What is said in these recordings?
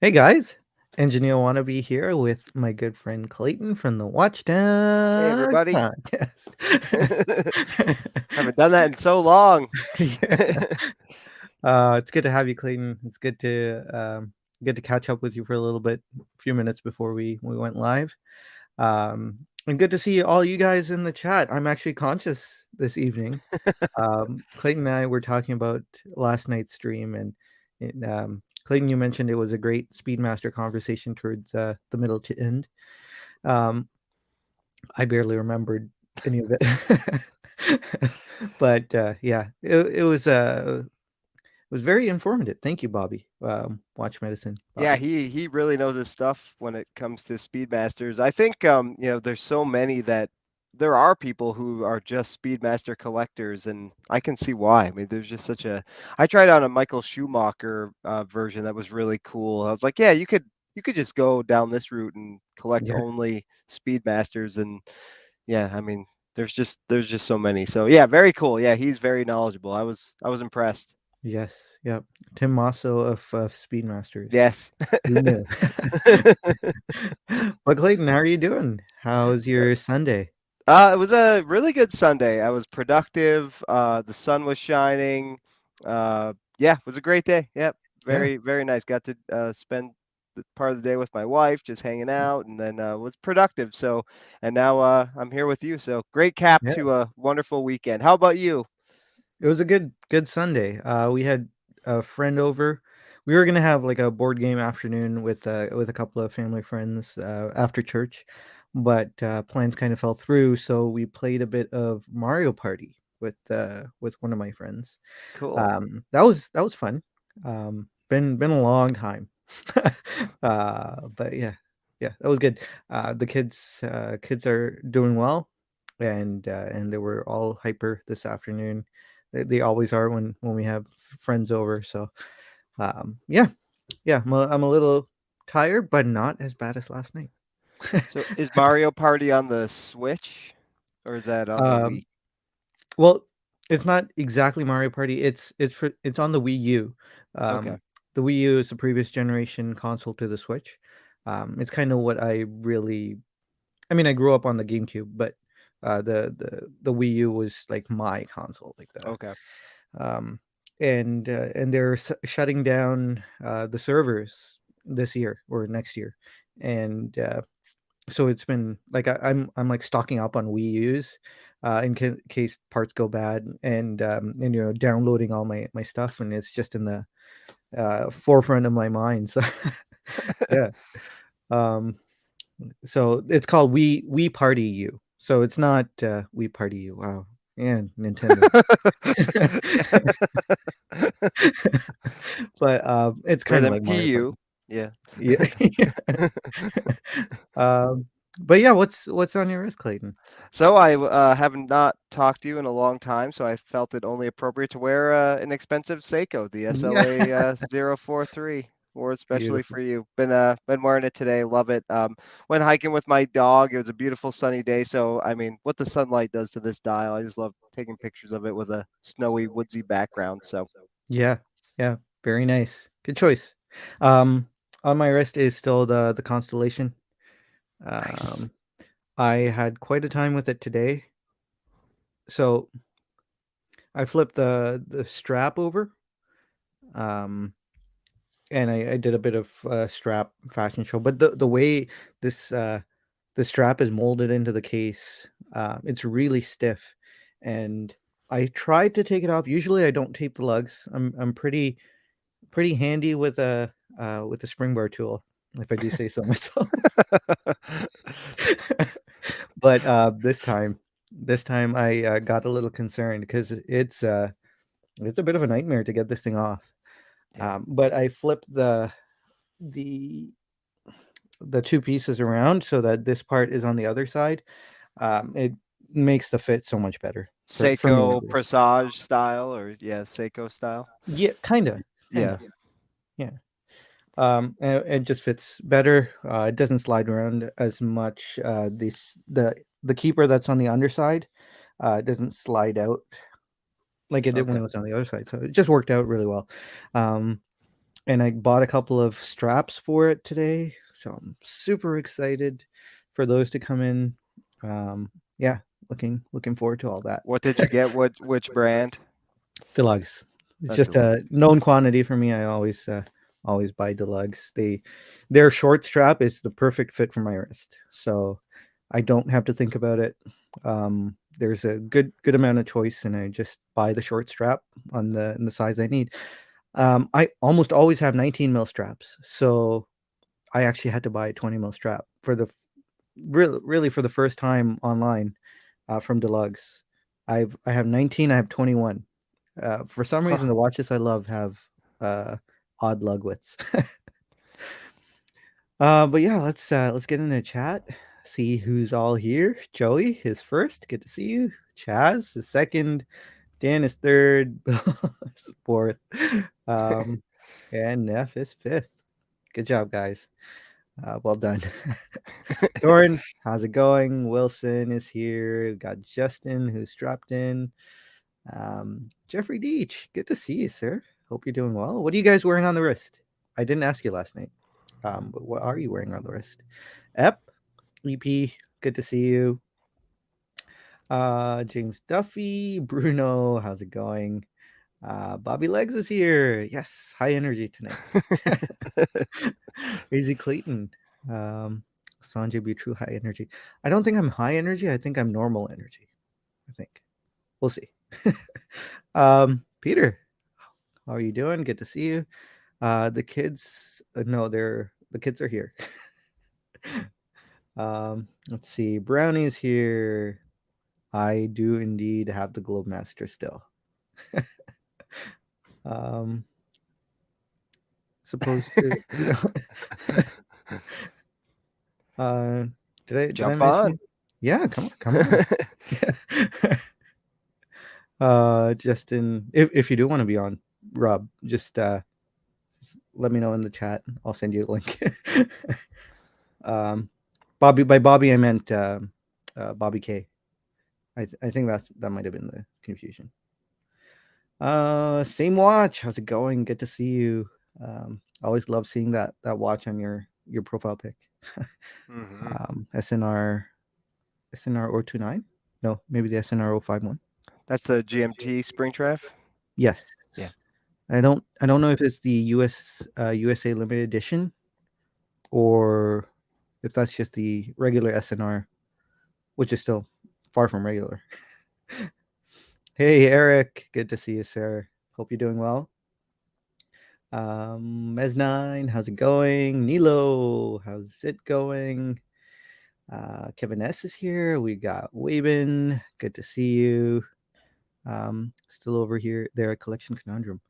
Hey guys, Engineer Wannabe here with my good friend Clayton from the Hey, Watchdog everybody. podcast. Haven't done that in so long. Yeah. It's good to have you, Clayton. It's good to catch up with you for a little bit, a few minutes before we went live. And good to see all you guys in the chat. I'm actually conscious this evening. Clayton and I were talking about last night's stream, and Clayton, you mentioned it was a great Speedmaster conversation towards the middle to end. Um, I barely remembered any of it, but yeah, it was very informative. Thank you, Bobby. Watch Medicine, Yeah, Bobby. he really knows his stuff when it comes to Speedmasters. I think there's so many that there are people who are just Speedmaster collectors, and I can see why. I mean, there's just such a. I tried out a Michael Schumacher version that was really cool. I was like, yeah, you could just go down this route and collect Yeah. only Speedmasters, and yeah, I mean, there's just so many. So yeah, very cool. Yeah, he's very knowledgeable. I was impressed. Yes. Yep. Tim Masso of Speedmasters. Yes. Who knew? But Clayton, how are you doing? How's your Sunday? It was a really good Sunday. I was productive. The sun was shining. Yeah, it was a great day. Yep, Yeah. very, very nice. Got to spend part of the day with my wife, just hanging out, and then was productive. So, and now I'm here with you. So, great cap Yeah. to a wonderful weekend. How about you? It was a good Sunday. We had a friend over. We were gonna have like a board game afternoon with a couple of family friends after church, but plans kind of fell through. So we played a bit of Mario Party with one of my friends. Cool. That was fun. Been a long time, but yeah, that was good. The kids are doing well, and they were all hyper this afternoon. They always are when we have friends over. So yeah, yeah, I'm a little tired, but not as bad as last night. So, is Mario Party on the Switch, or is that on the um, Wii? well, it's not exactly Mario Party. It's on the Wii U. Okay. The Wii U is the previous generation console to the Switch. It's kind of what I really. I mean, I grew up on the GameCube, but the Wii U was like my console, like the Okay. um, and they're shutting down the servers this year or next year, and so it's been like I'm like stocking up on Wii U's in case parts go bad, and downloading all my stuff, and it's just in the forefront of my mind. So yeah, um, so it's called We Party You. So it's not We Party You. Wow, and Nintendo. But it's Or kind of then like Mario Party. PU. Yeah. Yeah. um, but yeah, what's on your wrist, Clayton? So I have not talked to you in a long time, so I felt it only appropriate to wear an expensive Seiko, the Yeah, SLA 043, or especially beautiful. for you. Been wearing it today, love it. Went hiking with my dog. It was a beautiful sunny day, so I mean, what the sunlight does to this dial, I just love taking pictures of it with a snowy, woodsy background. So Yeah, yeah, very nice. Good choice. Um, on my wrist is still the Constellation. nice. Um, I had quite a time with it today. So I flipped the strap over, um, and I did a bit of strap fashion show. But the way this the strap is molded into the case, it's really stiff, and I tried to take it off. Usually, I don't tape the lugs. I'm pretty handy with a spring bar tool, if I do say so myself. But this time I got a little concerned because it's a bit of a nightmare to get this thing off. Yeah. But I flipped the the two pieces around so that this part is on the other side. It makes the fit so much better for me Seiko at least. Presage style, or yeah, Seiko style. Yeah, Yeah. kinda, yeah. It just fits better. It doesn't slide around as much. The keeper that's on the underside, doesn't slide out like it did when Okay. it was on the other side. So it just worked out really well. Um, and I bought a couple of straps for it today, so I'm super excited for those to come in. Yeah, looking forward to all that. What did you get? Which brand? Deluxe. It's just a Deluxe. known quantity for me. I always buy Deluxe. Their short strap is the perfect fit for my wrist, so I don't have to think about it. There's a good amount of choice, and I just buy the short strap on the in the size I need. I almost always have 19 mil straps, so I actually had to buy a 20 mil strap for really for the first time online from Deluxe. I have 19. I have 21. For some reason, the Huh. watches I love have uh, odd lug widths. But yeah, let's get in the chat. See who's all here. Joey is first. Good to see you. Chaz is second. Dan is third. Bill is fourth. Um, and Neff is fifth. Good job, guys. Well done. Doran, how's it going? Wilson is here. We've got Justin, who's dropped in. Jeffrey Deach, good to see you, sir. Hope you're doing well. What are you guys wearing on the wrist? I didn't ask you last night. But what are you wearing on the wrist? Ep, EP, good to see you. James Duffy, Bruno, how's it going? Bobby Legs is here. Yes, high energy tonight. Easy Clayton. Um, Sanjay be true high energy. I don't think I'm high energy. I think I'm normal energy. I think we'll see. Peter, how are you doing? Good to see you. The kids, no, the kids are here. Let's see. Brownie's here. I do indeed have the Globe Master still. um, Supposed to, uh, did I Jump on. mention? Yeah, come on. Justin, if you do want to be on, Rob, just let me know in the chat. I'll send you a link. um, Bobby, by Bobby I meant Bobby K. I think that might have been the confusion. Same watch. How's it going? Good to see you. Always love seeing that watch on your profile pic. Hmm. SNR SNR 029. No, maybe the SNR 051. That's the GMT Springtrap. Yes. Yeah. I don't know if it's the USA limited edition or if that's just the regular SNR, which is still far from regular. Hey Eric, good to see you, sir. Hope you're doing well. Mez9, how's it going? Nilo, how's it going? Kevin S is here. We got Waben, good to see you. Still over here there at Collection Conundrum.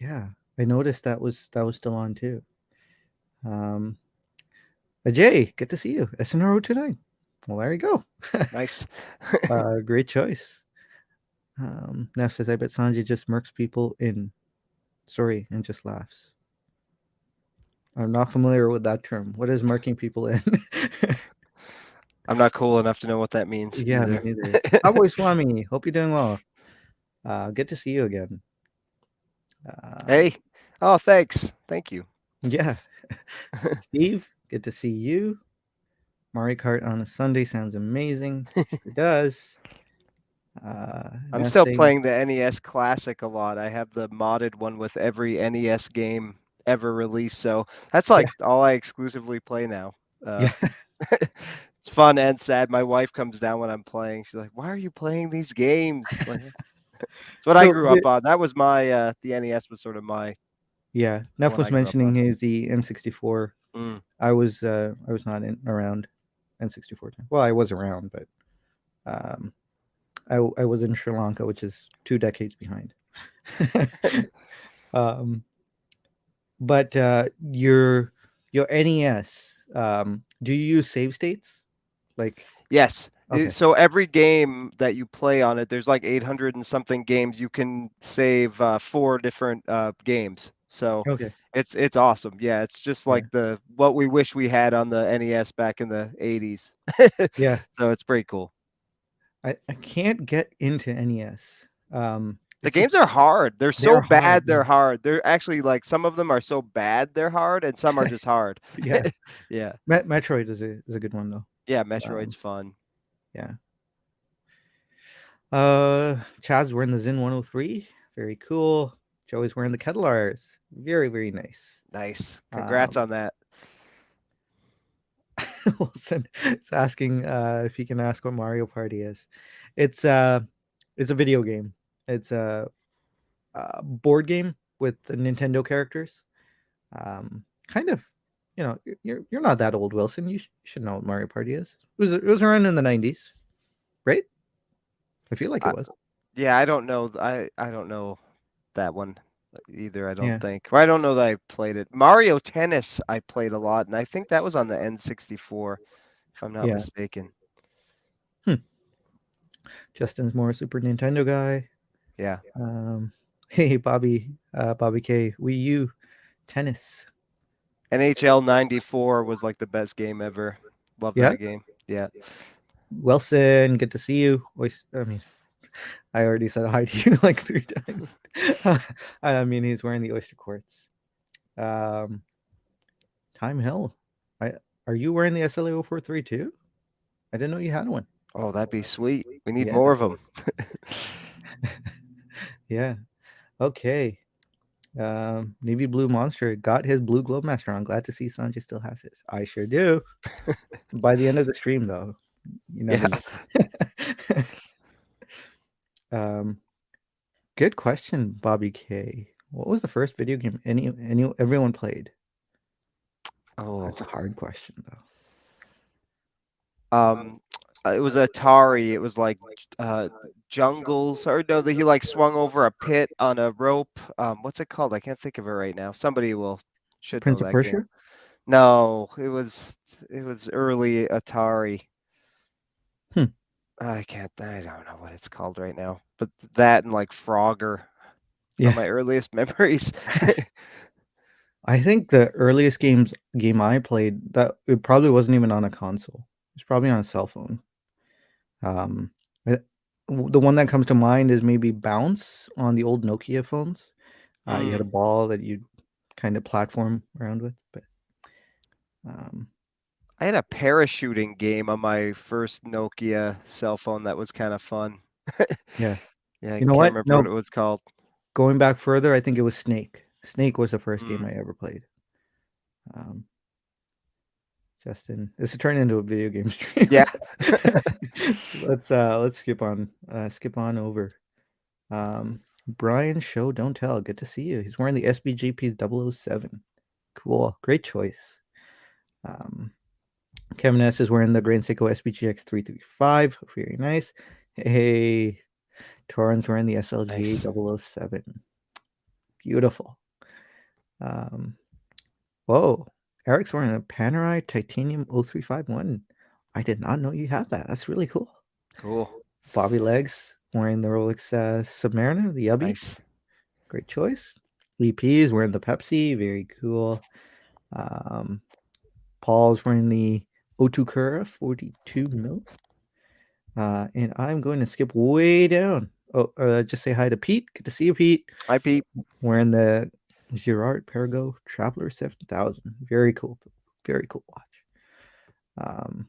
Yeah, I noticed that was still on too. Um, Ajay, good to see you. SNRO tonight. Well, there you go. Nice. Great choice. Now says I bet Sanjay just murks people in. Sorry, and just laughs. I'm not familiar with that term. What is murking people in? I'm not cool enough to know what that means Yeah, me either. neither. Cowboy Swami, hope you're doing well. Good to see you again. Um, Hey. Oh, thanks. Thank you. yeah, Steve, good to see you. Mario Kart on a Sunday sounds amazing. Sure does. I'm Now still saying, playing the NES Classic a lot. I have the modded one with every NES game ever released, so that's yeah, like all I exclusively play now. Uh, yeah. it's fun and sad. My wife comes down when I'm playing. She's like, "Why are you playing these games?" Like, it's what I So grew up on. That was my the NES was sort of my yeah, the Neff one was I grew up mentioning on. his the N64. Mm. I was not around N64 time. Well, I was around, but um, I was in Sri Lanka, which is 2 decades behind. um, but your NES, do you use save states? Like, Yes. okay, So every game that you play on it, there's like 800 and something games. You can save four different games. So okay, it's awesome. Yeah, it's just yeah, like the what we wish we had on the NES back in the 80s. yeah. So it's pretty cool. I can't get into NES. The It's just games are hard. They're so they're hard. bad, they're hard. They're actually like some of them are so bad they're hard, and some are just hard. Yeah. Yeah. Metroid is a good one though. Yeah, Metroid's Um, fun. yeah. Chad's wearing the Zen 103. Very cool. Joey's wearing the Ketlars. Very, very nice. Nice. Congrats Um, on that. Wilson is asking if he can ask what Mario Party is. It's uh, it's a video game. It's a board game with the Nintendo characters. Kind of, you're not that old, Wilson. You should know what Mario Party is. It was around in the 90s, right? I feel like I, it was. yeah, I don't know. I don't know that one either, I don't Yeah, think. Or I don't know that I played it. Mario Tennis I played a lot, and I think that was on the N64, if I'm not yeah. mistaken. Hmm. Justin's more a Super Nintendo guy. Yeah. Hey, Bobby K, Wii U tennis. NHL 94 was like the best game ever. Love Yeah, that game. Yeah. Wilson, good to see you. I mean, I already said hi to you like 3 times. I mean, he's wearing the Oyster Quartz. Um, Time Hill. I Are you wearing the SLA 043 too? I didn't know you had one. Oh, that'd be sweet. We need Yeah, more of them. yeah. Okay. Navy Blue Monster got his Blue Globemaster on. Glad to see Sanjay still has his. I sure do. By the end of the stream, though, you never Yeah. know. um, Good question, Bobby K. What was the first video game everyone played? Oh. That's a hard question, though. Um, it was Atari. It was like uh jungles, or no, that he like swung over a pit on a rope. What's it called? I can't think of it right now. Somebody will should know Prince of that game. Persia? No, it was early Atari. Hmm. I don't know what it's called right now. But that and like Frogger are Yeah. my earliest memories. I think the earliest game I played that it probably wasn't even on a console. It's probably on a cell phone. Um, I- the one that comes to mind is maybe Bounce on the old Nokia phones. You had a Mm. ball that you kind of platform around with, but um, I had a parachuting game on my first Nokia cell phone that was kind of fun. yeah. Yeah, I You know can't what? remember what No, it was called. going back further, I think it was Snake. Snake was the first game Mm. I ever played. Um, Justin, this is turning into a video game stream. Yeah. Let's skip on over. Brian Show Don't Tell. Good to see you. He's wearing the SBGP's 007. Cool. Great choice. Um, Kevin S is wearing the Grand Seiko SBGX 335. Very nice. Hey, Torrance wearing the SLG Nice. 007. Beautiful. Um, Whoa. Eric's wearing a Panerai Titanium 0351. I did not know you had that. That's really cool. Cool. Bobby Legs wearing the Rolex Submariner, the Yubby. Nice. Great choice. EP is wearing the Pepsi. Very cool. Um, Paul's wearing the O2 Cura 42 mil. And I'm going to skip way down. Oh, just say hi to Pete. Good to see you, Pete. Hi, Pete. Wearing the Girard Perigo Traveler 7000. Very cool. Very cool watch. Um,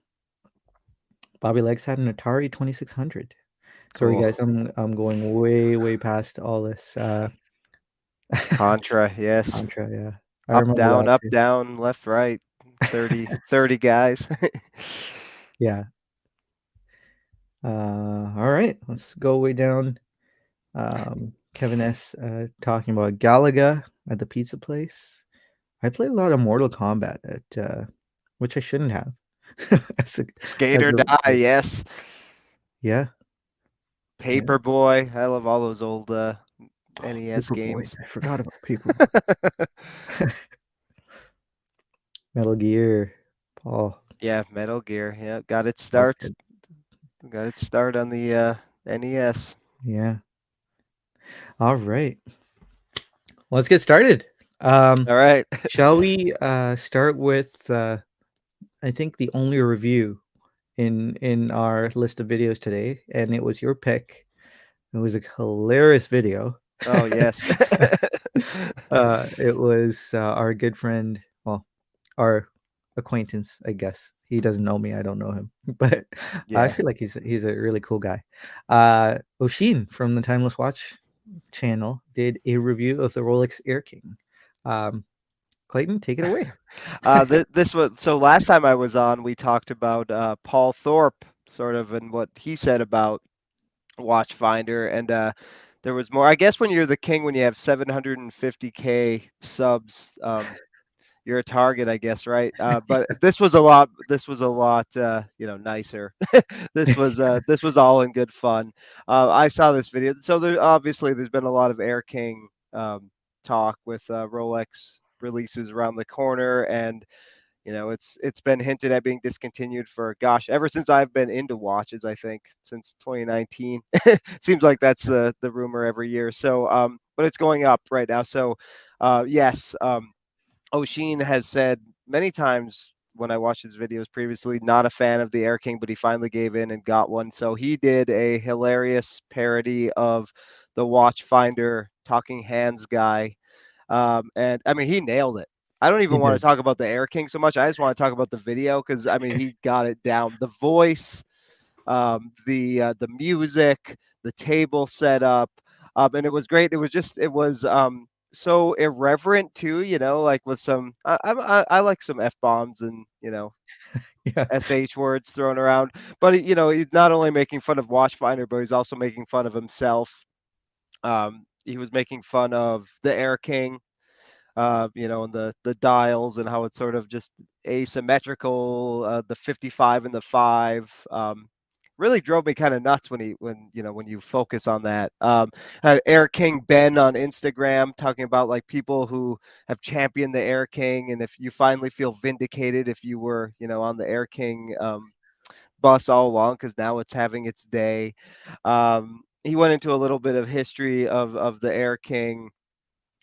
Bobby Legs had an Atari 2600. Sorry, Cool. guys. I'm going way past all this. Contra, yes. Contra, yeah. I remember that Up, too. down, left, right. 30 guys. Yeah. All right. Let's go way down. Kevin S. Talking about Galaga at the pizza place. I played a lot of Mortal Kombat at which I shouldn't have. as a, Skate as or die, a, yes. yeah, yeah. Paperboy. I love all those old NES Paperboy. games. I forgot about Paperboy. Metal Gear. Paul. Yeah, Metal Gear. Yeah, That was good. got its start on the NES. Yeah. All right. Let's get started. All right. Shall we start with I think the only review in our list of videos today, and it was your pick. It was a hilarious video. Oh, yes. It was, our good friend, well, our acquaintance, I guess. He doesn't know me, I don't know him, but I Yeah. feel like he's a really cool guy. Oshin from the Timeless Watch channel did a review of the Rolex Air-King. Clayton, take it away. This was so last time I was on, we talked about Paul Thorpe, sort of, and what he said about Watchfinder, and there was more. I guess when you're the king, when you have 750K subs, you're a target, I guess, right? But this was a lot. This was a lot, nicer. This was all in good fun. I saw this video, so there's been a lot of Air King talk with Rolex releases around the corner, and it's been hinted at being discontinued for, gosh, ever since I've been into watches. I think since 2019. Seems like that's the rumor every year. So, but it's going up right now. So, yes. Oshin has said many times when I watched his videos previously, not a fan of the Air King, but he finally gave in and got one. So he did a hilarious parody of the Watchfinder talking hands guy. And I mean, he nailed it. I don't He even want to did. talk about the Air King so much. I just want to talk about the video because I mean, he got it down. The voice, the music, the table setup, and it was great. It was so irreverent too. Like with some I like some f bombs and Yeah. sh words thrown around. But he's not only making fun of Watchfinder, but he's also making fun of himself. He was making fun of the Air King, and the dials and how it's sort of just asymmetrical, the 55 and the 5. Really drove me kind of nuts when you focus on that. Had Air King Ben on Instagram talking about like people who have championed the Air King, and if you finally feel vindicated if you were on the Air King bus all along, because now it's having its day. He went into a little bit of history of the Air King,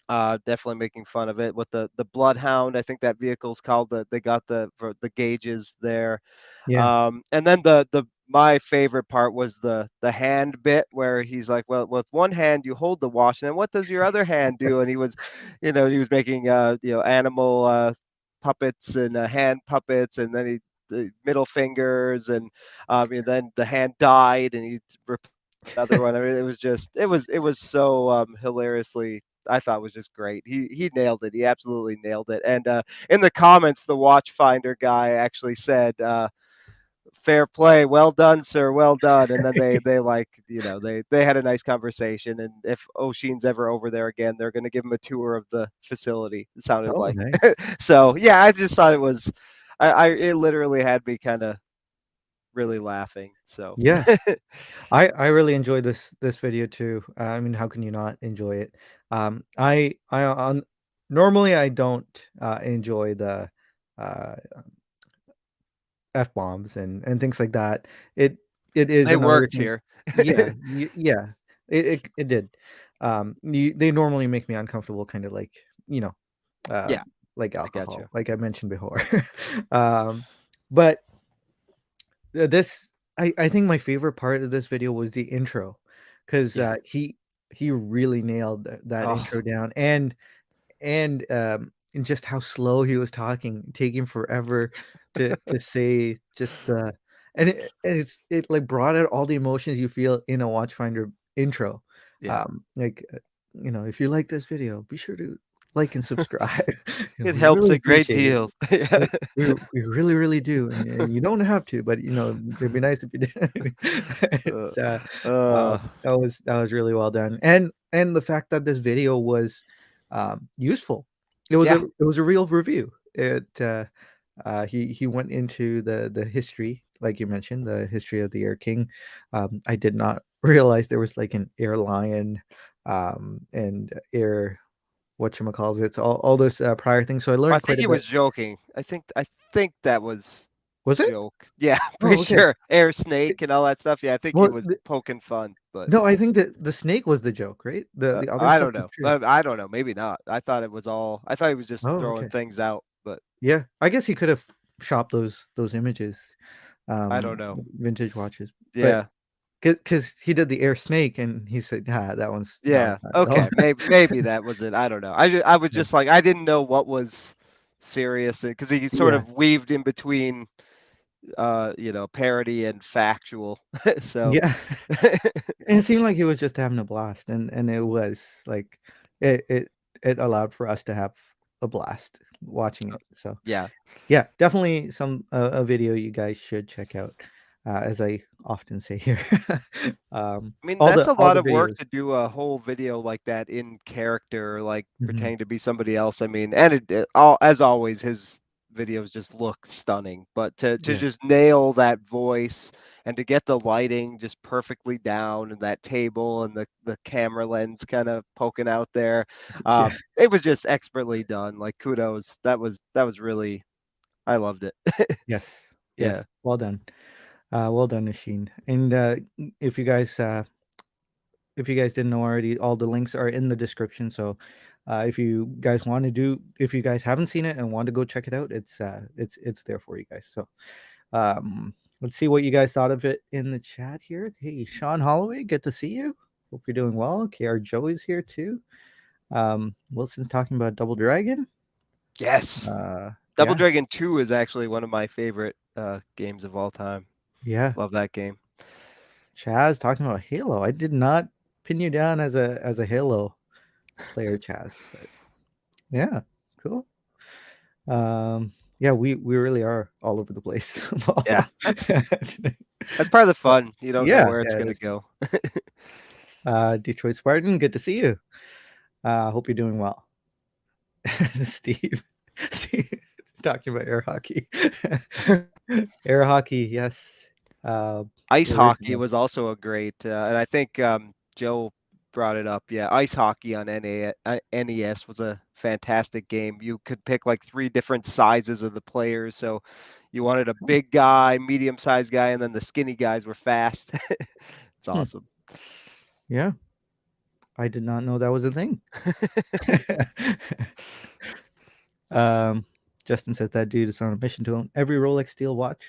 definitely making fun of it with the Bloodhound. I think that vehicle's called. They got the gauges there. Yeah. And then the my favorite part was the hand bit where he's like, well, with one hand you hold the watch, and then what does your other hand do? And he was making animal puppets and hand puppets, and then the middle fingers, and and then the hand died, and he replaced another one. I mean, it was so hilariously. I thought was just great. He nailed it. He absolutely nailed it. And in the comments, the Watchfinder guy actually said, "Fair play, well done, sir, well done." And then they like they had a nice conversation. And if Oshin's ever over there again, they're going to give him a tour of the facility. It sounded Oh, like. nice. So yeah, I just thought it was, it literally had me kind of really laughing. So Yeah. I really enjoyed this video too. I mean, how can you not enjoy it? I on normally I don't enjoy the uh F bombs and things like that. It it is it another worked thing. here. Yeah, yeah. It did. They normally make me uncomfortable, kind of like you know, uh, Yeah, like I got you. alcohol, like I mentioned before. um, but this I think my favorite part of this video was the intro, because Yeah. he really nailed that Oh, intro down, and just how slow he was talking, taking forever to say just the and it like brought out all the emotions you feel in a Watchfinder intro. yeah. Like if you like this video, be sure to like and subscribe. It We helps really a great appreciate it. deal. Yeah. We really, really do, and you don't have to, but it'd be nice if you did. Uh, It's uh, that was really well done, and the fact that this video was useful. yeah. It was a real review. He went into the history, like you mentioned, the history of the Air King. I did not realize there was like an Air Lion, and Air whatchamacallit, it's all those prior things. So I I learned think quite a he bit. was joking. I think that was Was it? joke. Yeah, Oh, pretty okay. sure. Air snake and all that stuff. Yeah, I think he Well, was poking fun, but no, I think that the snake was the joke, right? The other I stuff don't was know. true. I don't know. Maybe not. I thought he was just Oh, throwing okay. things out, but Yeah, I guess he could have shopped those images, I don't know. vintage watches, but Yeah. because he did the air snake, and he said, "Ah, that one's not Yeah. at all." Okay. Maybe that was it. I don't know. I was Yeah. just like I didn't know what was serious because he sort Yeah. of weaved in between parody and factual. So Yeah. And it seemed like he was just having a blast, and it was like it it it allowed for us to have a blast watching it. So yeah. yeah, definitely some a video you guys should check out, as I often say here. I mean, All that's the a all lot the of work videos. to do a whole video like that in character, like Mhm. pretending to be somebody else. I mean, and all as always, his videos just look stunning. But to Yeah. just nail that voice and to get the lighting just perfectly down and that table and the camera lens kind of poking out there, Yeah. it was just expertly done. Like kudos. That was really I loved it. Yes. Yeah. Yes. Well done, Nasheen. And if you guys didn't know already, all the links are in the description. So if you guys haven't seen it and want to go check it out, it's there for you guys. So let's see what you guys thought of it in the chat here. Hey, Sean Holloway, good to see you. Hope you're doing well. KR Joey's here too. Wilson's talking about Double Dragon. Yes. Double Yeah, Dragon 2 is actually one of my favorite games of all time. yeah. Love that game. Chaz talking about Halo. I did not pin you down as a Halo player, Chaz, but yeah, cool. Yeah, we really are all over the place. Yeah, that's part of the fun. You don't know Yeah, where it's yeah, it gonna is. go. Detroit Spartan, good to see you. Hope you're doing well. Steve, Steve is talking about air hockey. Air hockey, yes. Ice The hockey original. was also a great, and I think Joe brought it up. Yeah, ice hockey on NES was a fantastic game. You could pick like three different sizes of the players. So you wanted a big guy, medium-sized guy, and then the skinny guys were fast. It's Hmm, awesome. yeah, I did not know that was a thing. um, Justin says that dude is on a mission to own every Rolex steel watch.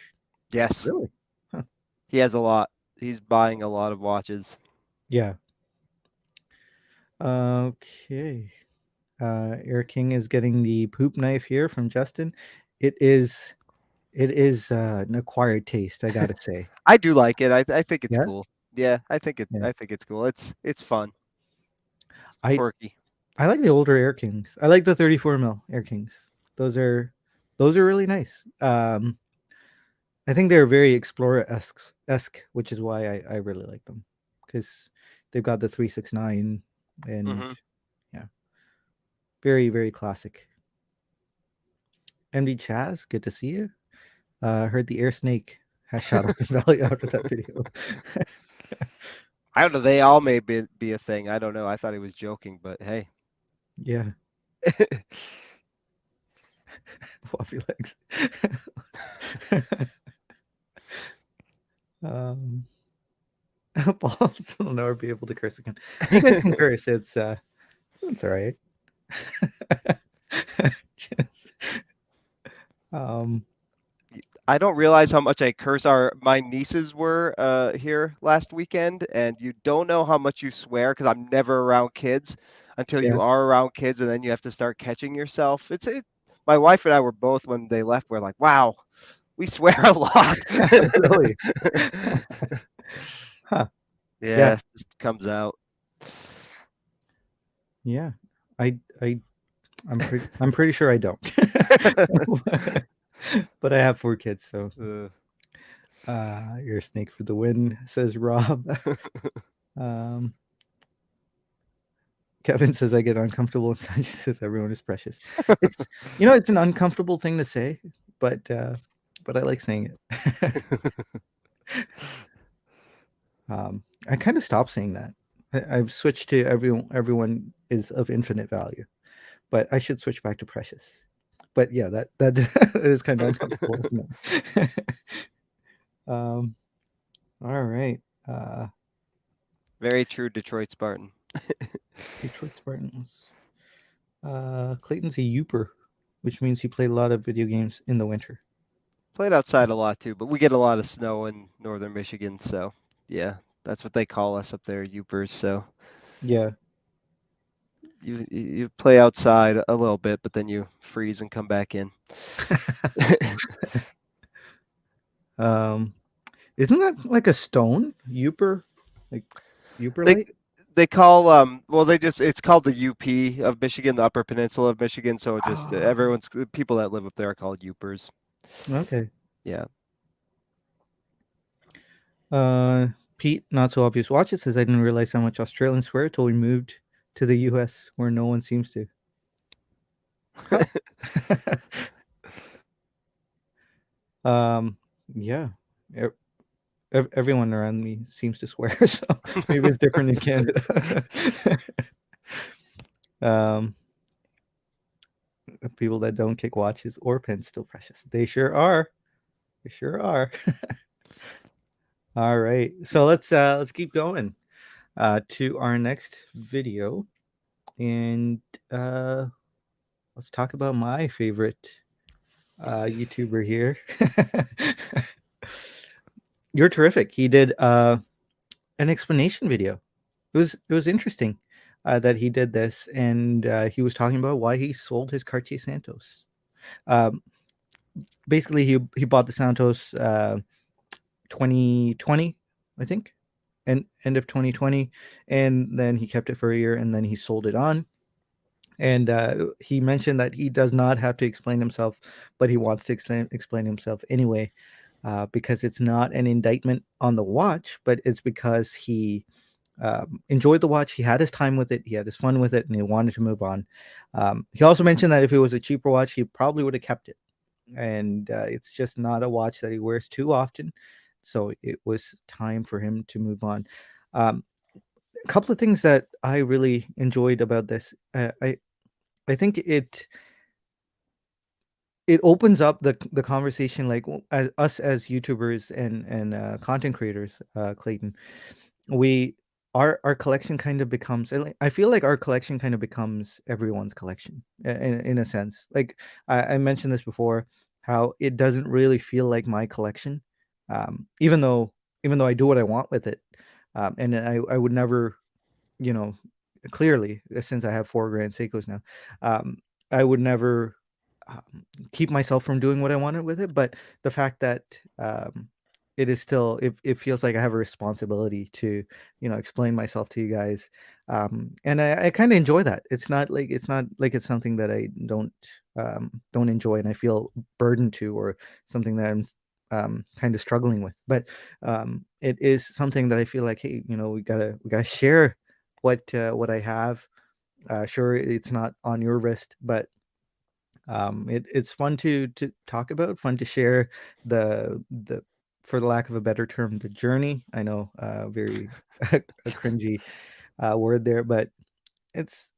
Yes, Really? Huh. he has a lot. He's buying a lot of watches. Yeah. Okay. Airking is getting the poop knife here from Justin. It is an acquired taste, I gotta say. I do like it. I think it's Yeah, cool. Yeah, yeah. I think it's cool. It's fun. It's I quirky. I like the older Air Kings. I like the 34 mil Air Kings. Those are those are really nice. I think they're very explorer esque, which is why I really like them because they've got the 369 and Hmm. yeah, very very classic. MD Chaz, good to see you. Heard the air snake has shot up in value after that video. I don't know. They all may be a thing. I don't know. I thought he was joking, but hey. Yeah, fluffy legs. um, balls will never be able to curse again. You guys can curse. It's all right. Just, um, I don't realize how much I curse. My nieces were here last weekend, and you don't know how much you swear because I'm never around kids until yeah, you are around kids, and then you have to start catching yourself. My wife and I were both when they left. We're like, wow, we swear a lot. really. Huh. Yeah, Yeah, it just comes out. yeah. I I'm pretty sure I don't. But I have 4 kids, so Uh, you're a snake for the win, says Rob. Um, Kevin says I get uncomfortable inside. She says everyone is precious. It's it's an uncomfortable thing to say, but I like saying it. I kind of stopped saying that. I've switched to everyone is of infinite value, but I should switch back to precious. But yeah, that is kind of uncomfortable, isn't it? um, all right. Very true Detroit Spartan. Detroit Spartans. Clayton's a Youper, which means he played a lot of video games in the winter. Played outside a lot too, but we get a lot of snow in northern Michigan, so yeah. That's what they call us up there, Yoopers. So Yeah. you play outside a little bit, but then you freeze and come back in. um, isn't that like a stone? Euper, like They Euperlite? they call well they just it's called the UP of Michigan, the Upper Peninsula of Michigan. So just Oh, everyone's people that live up there are called Yoopers. okay. Yeah. Uh, Pete, not so obvious watches says I didn't realize how much Australians swear till we moved to the U.S. where no one seems to. Huh. um, yeah. E- Everyone around me seems to swear, so maybe it's different in Canada. um, People that don't kick watches or pens still precious. They sure are. They sure are. All right, so let's keep going to our next video, and uh, let's talk about my favorite YouTuber here. You're terrific. He did an explanation video. It was interesting that he did this, and he was talking about why he sold his Cartier Santos. Um, Basically, he bought the Santos 2020, I think, and end of 2020, and then he kept it for a year, and then he sold it on. And he mentioned that he does not have to explain himself, but he wants to explain himself anyway, because it's not an indictment on the watch, but it's because he enjoyed the watch. He had his time with it. He had his fun with it, and he wanted to move on. He also mentioned that if it was a cheaper watch, he probably would have kept it. And it's just not a watch that he wears too often. So it was time for him to move on. Um, a couple of things that I really enjoyed about this. I think it opens up the conversation, like as us as YouTubers and content creators, Clayton. We our collection kind of becomes, I feel like our collection kind of becomes everyone's collection in a sense. Like I mentioned this before, how it doesn't really feel like my collection, even though I do what I want with it, and I would never, you know, clearly, since I have 4 Grand Seikos now, I would never keep myself from doing what I wanted with it. But the fact that it is still, it feels like I have a responsibility to, explain myself to you guys, and I kind of enjoy that. It's not like it's something that I don't enjoy, and I feel burdened to, or something that I'm kind of struggling with. But it is something that I feel like, hey, we gotta share what I have. Sure, it's not on your wrist, but it's fun to talk about, fun to share the for the lack of a better term, the journey. I know, very a cringy word there, but it's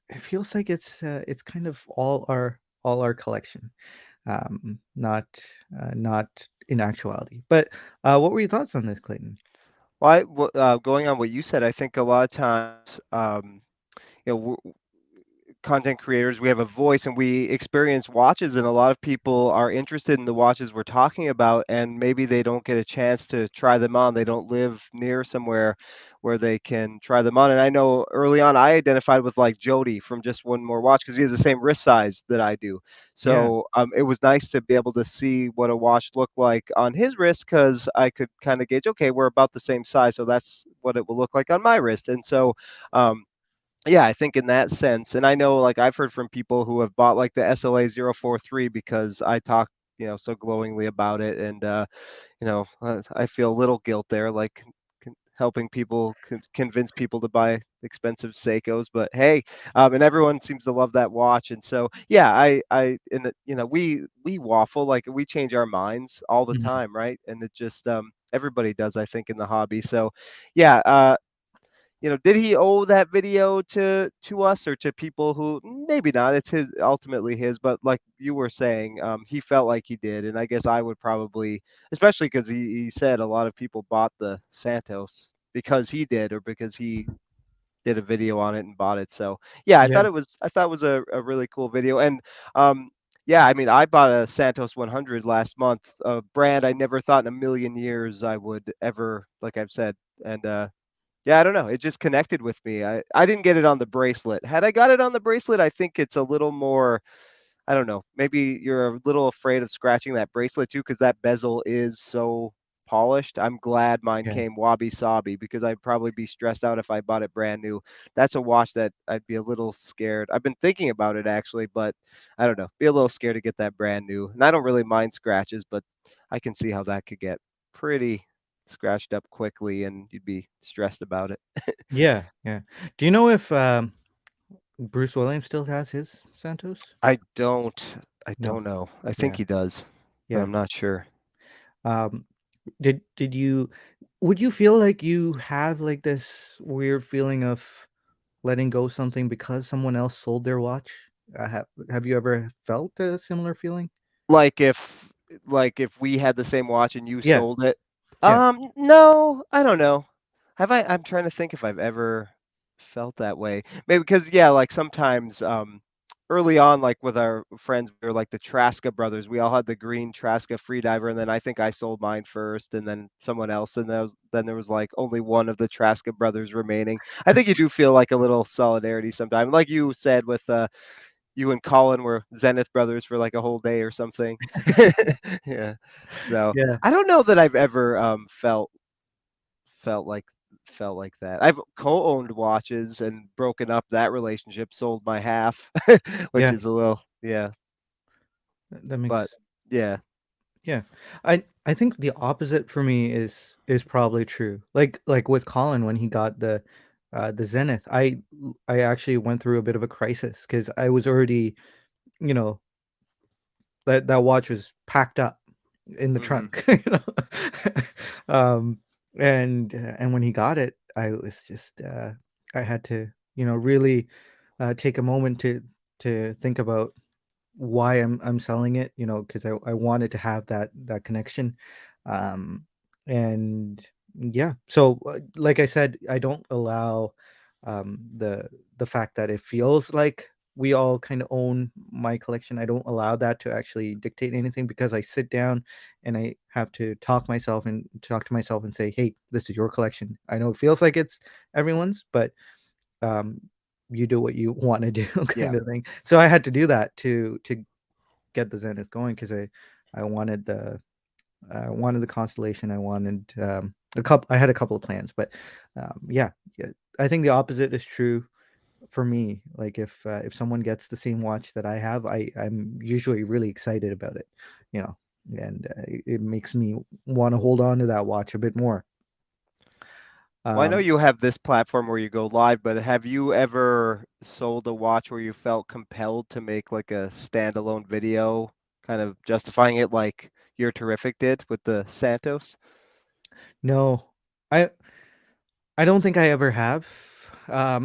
it feels like it's kind of all our collection, not not in actuality. But what were your thoughts on this, Clayton? Well, going on what you said, I think a lot of times, you know, content creators, we have a voice and we experience watches, and a lot of people are interested in the watches we're talking about, and maybe they don't get a chance to try them on. They don't live near somewhere where they can try them on. And I know early on I identified with like Jody from Just One More Watch because he has the same wrist size that I do. Yeah, So it was nice to be able to see what a watch looked like on his wrist, because I could kind of gauge, okay, we're about the same size, so that's what it will look like on my wrist. And so um, yeah, I think in that sense, and I know like I've heard from people who have bought like the SLA 043 because I talk, so glowingly about it, and I feel a little guilt there, like helping people convince people to buy expensive Seikos, but hey, and everyone seems to love that watch, and so yeah, and we waffle, like we change our minds all the mhm, time, right? And it just everybody does, I think, in the hobby. So yeah, did he owe that video to us or to people who maybe not? It's his, ultimately his, but like you were saying, he felt like he did, and I guess I would probably, especially because he said a lot of people bought the Santos because he did, or because he did a video on it and bought it. So yeah, yeah, I thought it was a really cool video, and um, Yeah, I mean, I bought a Santos 100 last month, a brand I never thought in a million years I would ever, like I've said, and yeah, I don't know. It just connected with me. I didn't get it on the bracelet. Had I got it on the bracelet, I think it's a little more, I don't know. Maybe you're a little afraid of scratching that bracelet too, because that bezel is so polished. I'm glad mine Yeah. came wabi sabi because I'd probably be stressed out if I bought it brand new. That's a watch that I'd be a little scared. I've been thinking about it actually, but I don't know. Be a little scared to get that brand new. And I don't really mind scratches, but I can see how that could get pretty scratched up quickly and you'd be stressed about it. Yeah, yeah. Do you know if Bruce Williams still has his Santos? I don't I No. don't know. I think Yeah, he does, but yeah. I'm not sure. Um, did you would you feel like you have like this weird feeling of letting go something because someone else sold their watch? Have you ever felt a similar feeling? Like if we had the same watch and you Yeah, sold it? yeah, No, I don't know. Have I? I'm trying to think if I've ever felt that way. Maybe because yeah, like sometimes early on, like with our friends, we were like the Traska brothers. We all had the green Traska freediver, and then I think I sold mine first, and then someone else, and then there was like only one of the Traska brothers remaining. I think you do feel like a little solidarity sometimes, like you said with you and Colin were Zenith brothers for like a whole day or something. Yeah. So yeah, I don't know that I've ever felt like felt like that. I've co-owned watches and broken up that relationship, sold my half, which yeah. is a little yeah, That but makes yeah. yeah. I think the opposite for me is probably true. Like with Colin when he got the Zenith, I actually went through a bit of a crisis because I was already, you know, that watch was packed up in the Mhm. trunk, um, and when he got it, I was just I had to, really take a moment to think about why I'm selling it, because I wanted to have that connection. Um, and yeah, so like I said, I don't allow the fact that it feels like we all kind of own my collection. I don't allow that to actually dictate anything because I sit down and I have to talk to myself and say, hey, this is your collection. I know it feels like it's everyone's, but um, you do what you want to do, Yeah. kind of thing. So I had to do that to get the Zenith going because I wanted the constellation. I wanted a couple. I had a couple of plans, but yeah, yeah. I think the opposite is true for me. Like if someone gets the same watch that I have, I'm usually really excited about it, you know, and it makes me want to hold on to that watch a bit more. Well, I know Um, you have this platform where you go live, but have you ever sold a watch where you felt compelled to make like a standalone video, kind of justifying it like You're Terrific did with the Santos? no, I I don't think I ever have.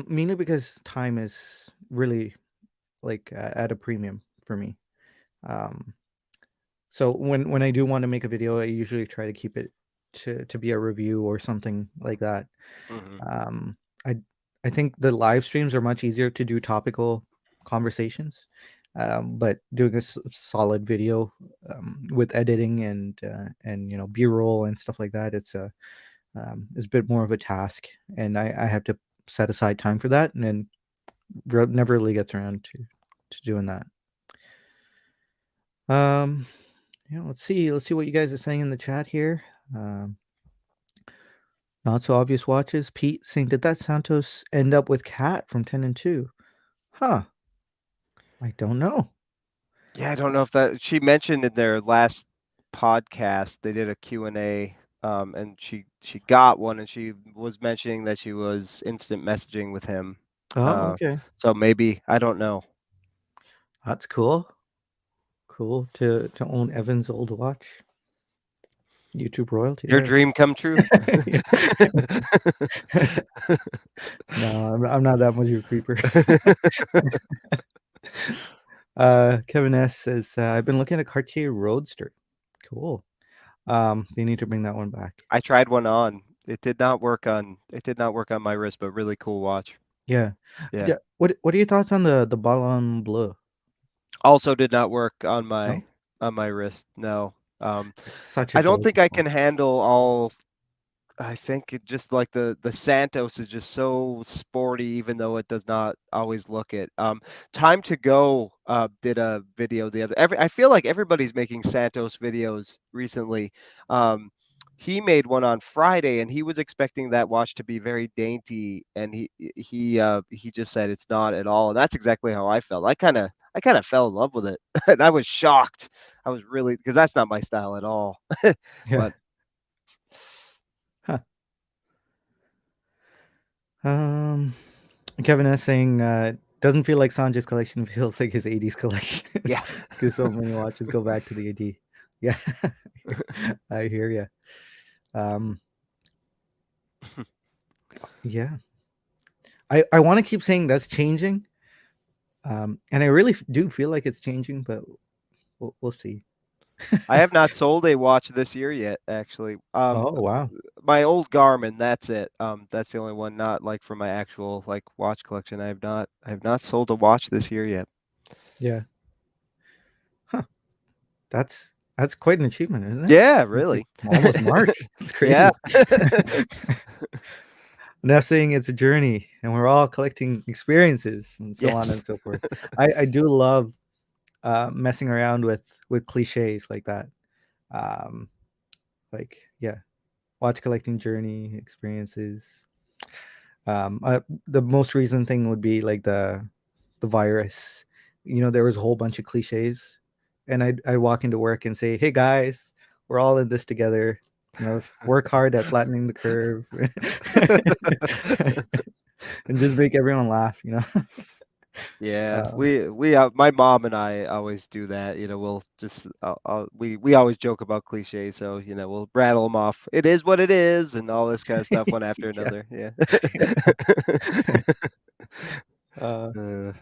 Mainly because time is really like at a premium for me. Um, so when I do want to make a video, I usually try to keep it to be a review or something like that. Hmm. Um, I I think the live streams are much easier to do topical conversations, but doing a solid video with editing and B-roll and stuff like that, it's a bit more of a task, and I have to set aside time for that, and then never really gets around to doing that. Um, let's see what you guys are saying in the chat here. Um, Not so obvious watches. Pete saying, did that Santos end up with Cat from 10 and 2? Huh. I don't know. Yeah, I don't know if that she mentioned in their last podcast, they did a Q&A, and she got one and she was mentioning that she was instant messaging with him. Oh, Uh, okay. so maybe, I don't know. That's cool. Cool to own Evan's old watch. YouTube royalty Your there. dream come true. Yeah. No, I'm not that much of a creeper. Kevin S says, I've been looking at a Cartier Roadster. Cool. They need to bring that one back. I tried one on. It did not work on my wrist, but really cool watch. Yeah. Yeah. Yeah. What are your thoughts on the Ballon Bleu? Also did not work No, on my wrist. No. Um, it's such a I don't think gorgeous I can watch. handle all. I think it just like the Santos is just so sporty, even though it does not always look it. Time to Go did a video the other. I feel like everybody's making Santos videos recently. Um, he made one on Friday, and he was expecting that watch to be very dainty, and he just said it's not at all, and that's exactly how I felt. I kind of fell in love with it, and I was shocked. I was really because that's not my style at all. Yeah. But Huh. Um, Kevin S saying doesn't feel like Sanjay's collection feels like his 80s collection yeah. because so many watches go back to the 80. Yeah, I hear you. Um, yeah, I want to keep saying that's changing, and I really do feel like it's changing, but we'll see. I have not sold a watch this year yet, actually. Oh wow, My old Garmin, that's it. That's the only one, not like for my actual like watch collection. I have not sold a watch this year yet. yeah, huh. That's quite an achievement, isn't it? Yeah, It's like really. almost March. It's Yeah. crazy. Now saying it's a journey, and we're all collecting experiences and so on Yes. and so forth. I do love messing around with cliches like that. Um, like yeah, watch collecting journey experiences. The most recent thing would be like the virus. You know, there was a whole bunch of cliches, and I'd walk into work and say, "Hey guys, we're all in this together. You know, let's work hard at flattening the curve," and just make everyone laugh. You know. Yeah, Uh, we my mom and I always do that. We'll just we always joke about cliches, so we'll rattle them off. It is what it is, and all this kind of stuff one after yeah. another. Yeah. Uh, Uh,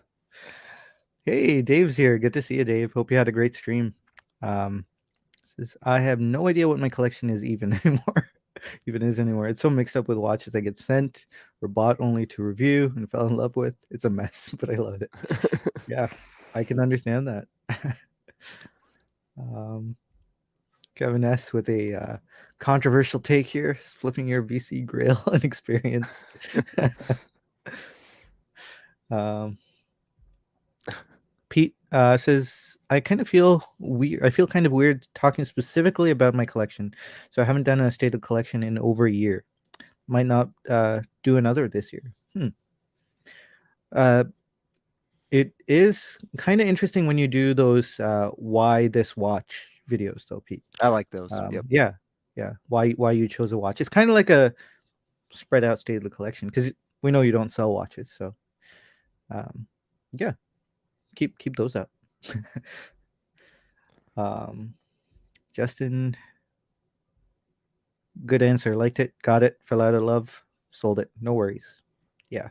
hey, Dave's here. Good to see you, Dave. Hope you had a great stream. Um, says I have no idea what my collection is even anymore. Even is anymore. It's so mixed up with watches I get sent or bought only to review and fell in love with. It's a mess, but I love it. Yeah, I can understand that. um, Kevin S with a controversial take here, flipping your VC Grail and experience. um, Pete says, I kind of feel weird. I feel kind of weird talking specifically about my collection. So I haven't done a state of collection in over a year. Might not do another this year. Uh, it is kind of interesting when you do those why this watch videos, though, Pete. I like those. Yep. Yeah, yeah. Why you chose a watch? It's kind of like a spread out state of the collection because we know you don't sell watches. So, um, yeah, keep those up. um, Justin, good answer. Liked it. Got it. Fell out of love. Sold it. No worries. Yeah.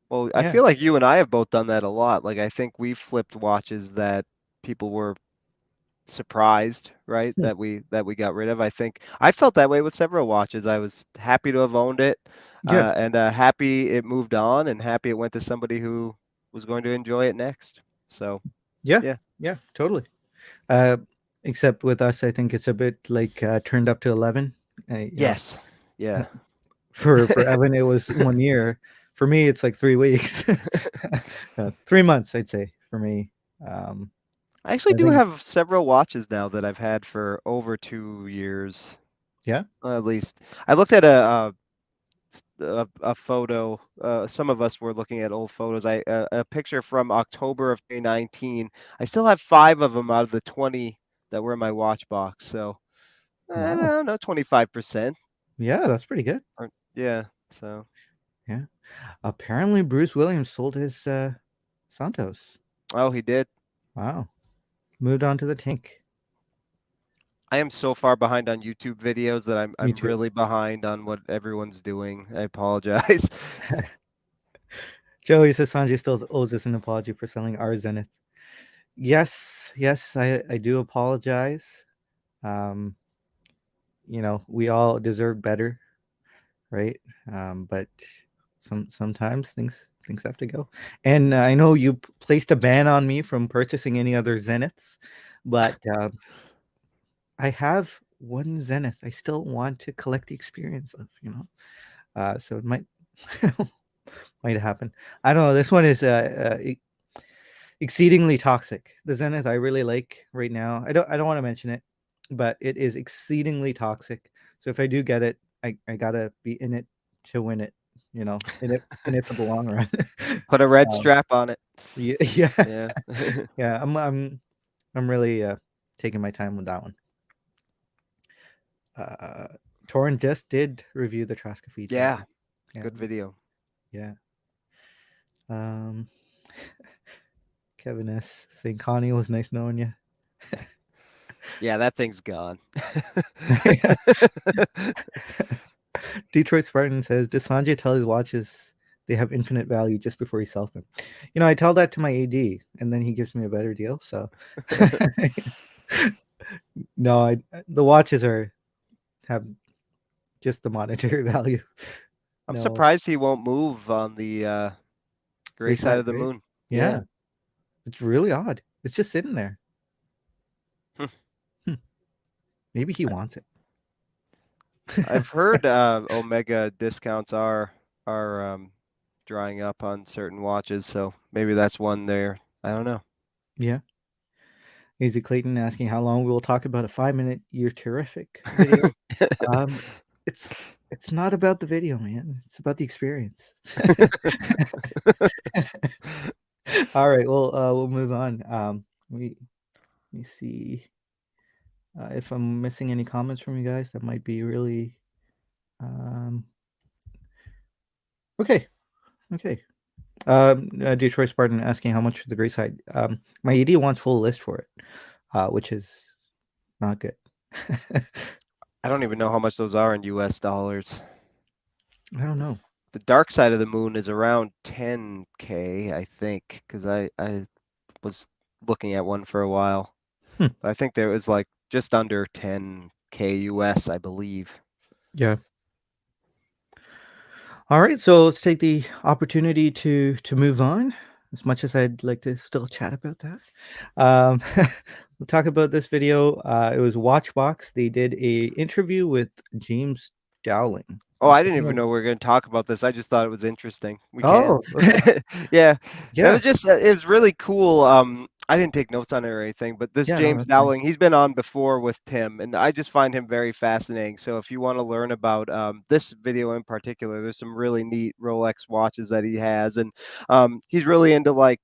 Well, I Yeah. feel like you and I have both done that a lot. Like I think we've flipped watches that people were surprised, right? Hmm. That we got rid of. I think I felt that way with several watches. I was happy to have owned it, Yeah. and happy it moved on, and happy it went to somebody who was going to enjoy it next. So Yeah. yeah, Yeah. Totally. Uh, except with us, I think it's a bit like turned up to 11. yes, yeah. For Evan, it was 1 year. For me, it's like 3 weeks. 3 months, I'd say, for me. Um, I actually I do think, have several watches now that I've had for over 2 years, yeah. at least. I looked at a photo. Some of us were looking at old photos. A picture from October of 2019. I still have 5 of them out of the 20 that were in my watch box. So I Wow. don't know, 25%. Yeah, that's pretty good. Yeah. So Yeah. Apparently, Bruce Williams sold his Santos. oh, he did. Wow. Moved on to the tank. I am so far behind on YouTube videos that I'm Me I'm too. really behind on what everyone's doing. I apologize. Joey says Sanjay still owes us an apology for selling our Zenith. Yes, yes, I do apologize. Um, we all deserve better, right? But sometimes things have to go. And I know you placed a ban on me from purchasing any other Zeniths, but I have one Zenith. I still want to collect the experience of, so it might might happen. I don't know. This one is exceedingly toxic. The Zenith I really like right now. I don't want to mention it, but it is exceedingly toxic. So if I do get it, I gotta be in it to win it. In it for the long run. Put a red um, strap on it. yeah, yeah, Yeah. yeah. I'm really taking my time with that one. Uh, Torrin just did review the Traska feed Yeah. video. Yeah, Good video. yeah. Um, Kevin S saying Connie was nice knowing you. Yeah, that thing's gone. Detroit Spartan says, does Sanjay tell his watches they have infinite value just before he sells them? I tell that to my AD, and then he gives me a better deal. So, no, the watches have just the monetary value. I'm No, surprised he won't move on the gray gray side side, of the right? moon. Yeah, Yeah. it's really odd. It's just sitting there. Hmm. Maybe he wants it. I've heard Omega discounts are drying up on certain watches, so maybe that's one there. I don't know. Yeah. Easy Clayton asking how long we will talk about a 5-minute You're Terrific video. Um, it's it's not about the video, man. It's about the experience. All right, we'll move on. Let me see if I'm missing any comments from you guys. That might be really okay. Okay. Detroit Spartan asking how much for the gray side. My ED wants full list for it, which is not good. I don't even know how much those are in US dollars. I don't know. The dark side of the moon is around 10K, I think, because I was looking at one for a while. Hmm. But I think there was like just under 10K US, I believe. Yeah. All right, so let's take the opportunity to move on. As much as I'd like to still chat about that, we'll talk about this video. It was WatchBox. They did a interview with James Dowling. Oh, I didn't even know we were going to talk about this. I just thought it was interesting. We can. Oh, okay. Yeah. It Yeah, was just it was really cool. I didn't take notes on it or anything, but this yeah, no, James that's fine. Dowling, he's been on before with Tim, and I just find him very fascinating. So if you want to learn about this video in particular, there's some really neat Rolex watches that he has, and he's really into like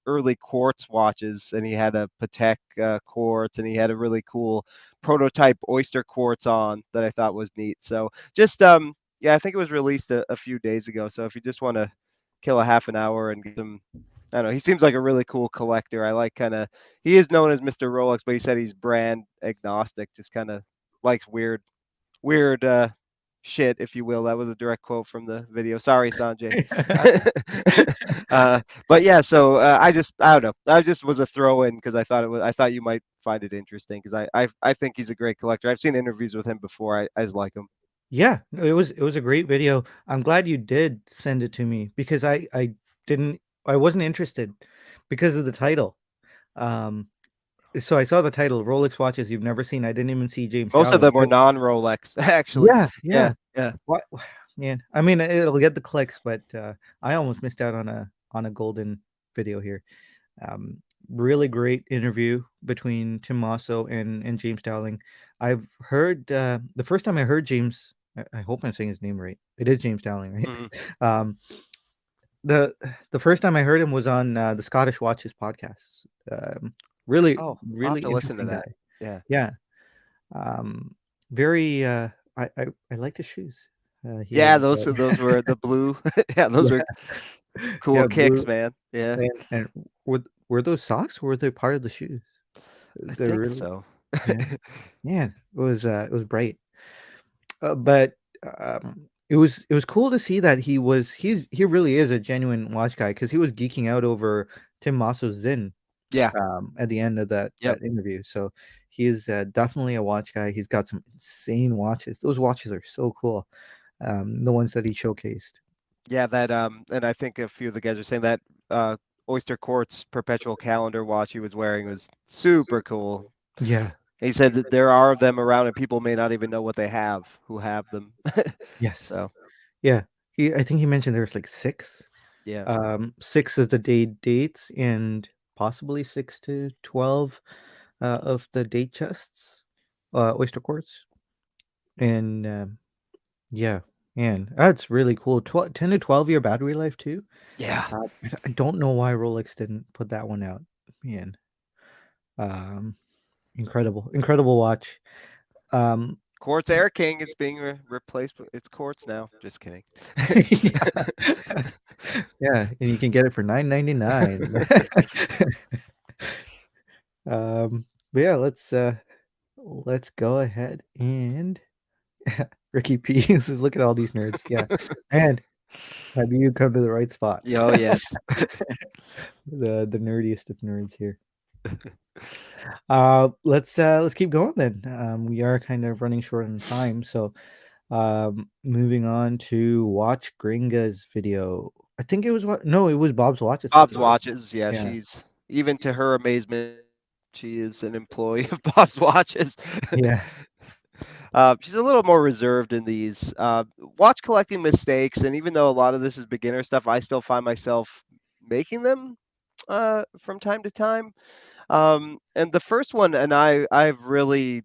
early quartz watches, and he had a Patek quartz, and he had a really cool prototype oyster quartz on that I thought was neat. So just yeah, I think it was released a few days ago. So if you just want to kill a half an hour and get some, I don't know, he seems like a really cool collector. I like kind of, he is known as Mr. Rolex, but he said he's brand agnostic, just kind of likes weird shit, if you will. That was a direct quote from the video. Sorry, Sanjay. But yeah, so I don't know. I just was a throw in because I thought you might find it interesting because I think he's a great collector. I've seen interviews with him before. I just like him. Yeah, it was a great video. I'm glad you did send it to me because I wasn't interested because of the title. Um, so I saw the title Rolex watches you've never seen. I didn't even see James Most of Dowling. them were non-Rolex, actually. Yeah, yeah. Yeah, yeah. What man, I mean, it'll get the clicks, but, I almost missed out on a golden video here. Um, Really great interview between Tim Mosso and James Dowling. I've heard, the first time I heard James I hope I'm saying his name right. It is James Dowling, right? Mhm. Um, the the first time I heard him was on, the Scottish Watches podcast. Really, Oh, I'll have really to listen to interesting that. guy. Yeah. Yeah. Um, Very, I like his shoes. He has Yeah, those were the blue. Yeah, those yeah, were cool yeah, kicks, blue man. Yeah, and were those socks or were they part of the shoes? I They're think really so. yeah, man, it was bright. But it was cool to see that he really is a genuine watch guy because he was geeking out over Tim Mosso's Zin Yeah. at the end of Yep. that interview. So he is definitely a watch guy. He's got some insane watches. Those watches are so cool. The ones that he showcased. Yeah, that and I think a few of the guys are saying that uh Oyster Quartz perpetual calendar watch he was wearing was super cool. Yeah. He said that there are of them around and people may not even know what they have who have them. Yes. So, Yeah. I think he mentioned there's like six. yeah. 6 of the dates and possibly 6 to 12 of the date chests, oyster quartz. And yeah, man, that's really cool. 10 to 12-year battery life too. Yeah. I don't know why Rolex didn't put that one out. Man, um, incredible watch. Um, Quartz Air-King, it's being replaced with it's quartz now. Just kidding. yeah, yeah, and you can get it for 9.99. But yeah, let's go ahead and Ricky P says, "Look at all these nerds." Yeah, and have you come to the right spot? Oh, yes. The nerdiest of nerds here. Let's keep going then. We are kind of running short on time, so moving on to Watch Gringa's video. I think it was what? No, it was Bob's Watches Bob's video. watches, yeah, Yeah, she's even to her amazement, she is an employee of Bob's watches. yeah, She's a little more reserved in these watch collecting mistakes, and even though a lot of this is beginner stuff, I still find myself making them from time to time. And the first one, and I've really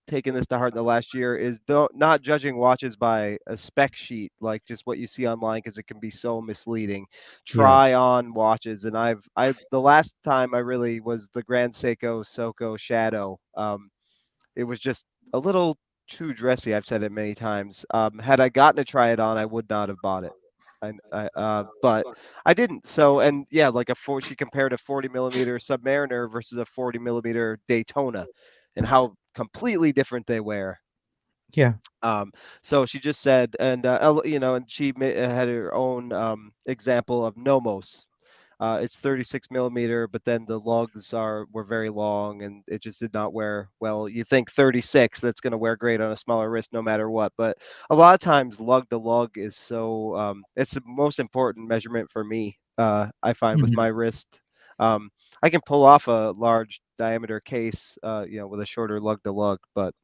taken this to heart in the last year, is don't not judging watches by a spec sheet, like just what you see online, because it can be so misleading. yeah, Try on watches, and I the last time I really was the Grand Seiko Soko Shadow. It was just a little too dressy. I've said it many times. Had I gotten to try it on, I would not have bought it. But I didn't. So, and yeah, like she compared a 40 millimeter Submariner versus a 40 millimeter Daytona, and how completely different they were. yeah, Um, so she just said, and and she had her own example of Nomos. It's 36 millimeter, but then the lugs were very long, and it just did not wear well. You think 36, that's going to wear great on a smaller wrist, no matter what. But a lot of times, lug to lug is so it's the most important measurement for me. I find with mhm, my wrist, um, I can pull off a large diameter case, with a shorter lug to lug, but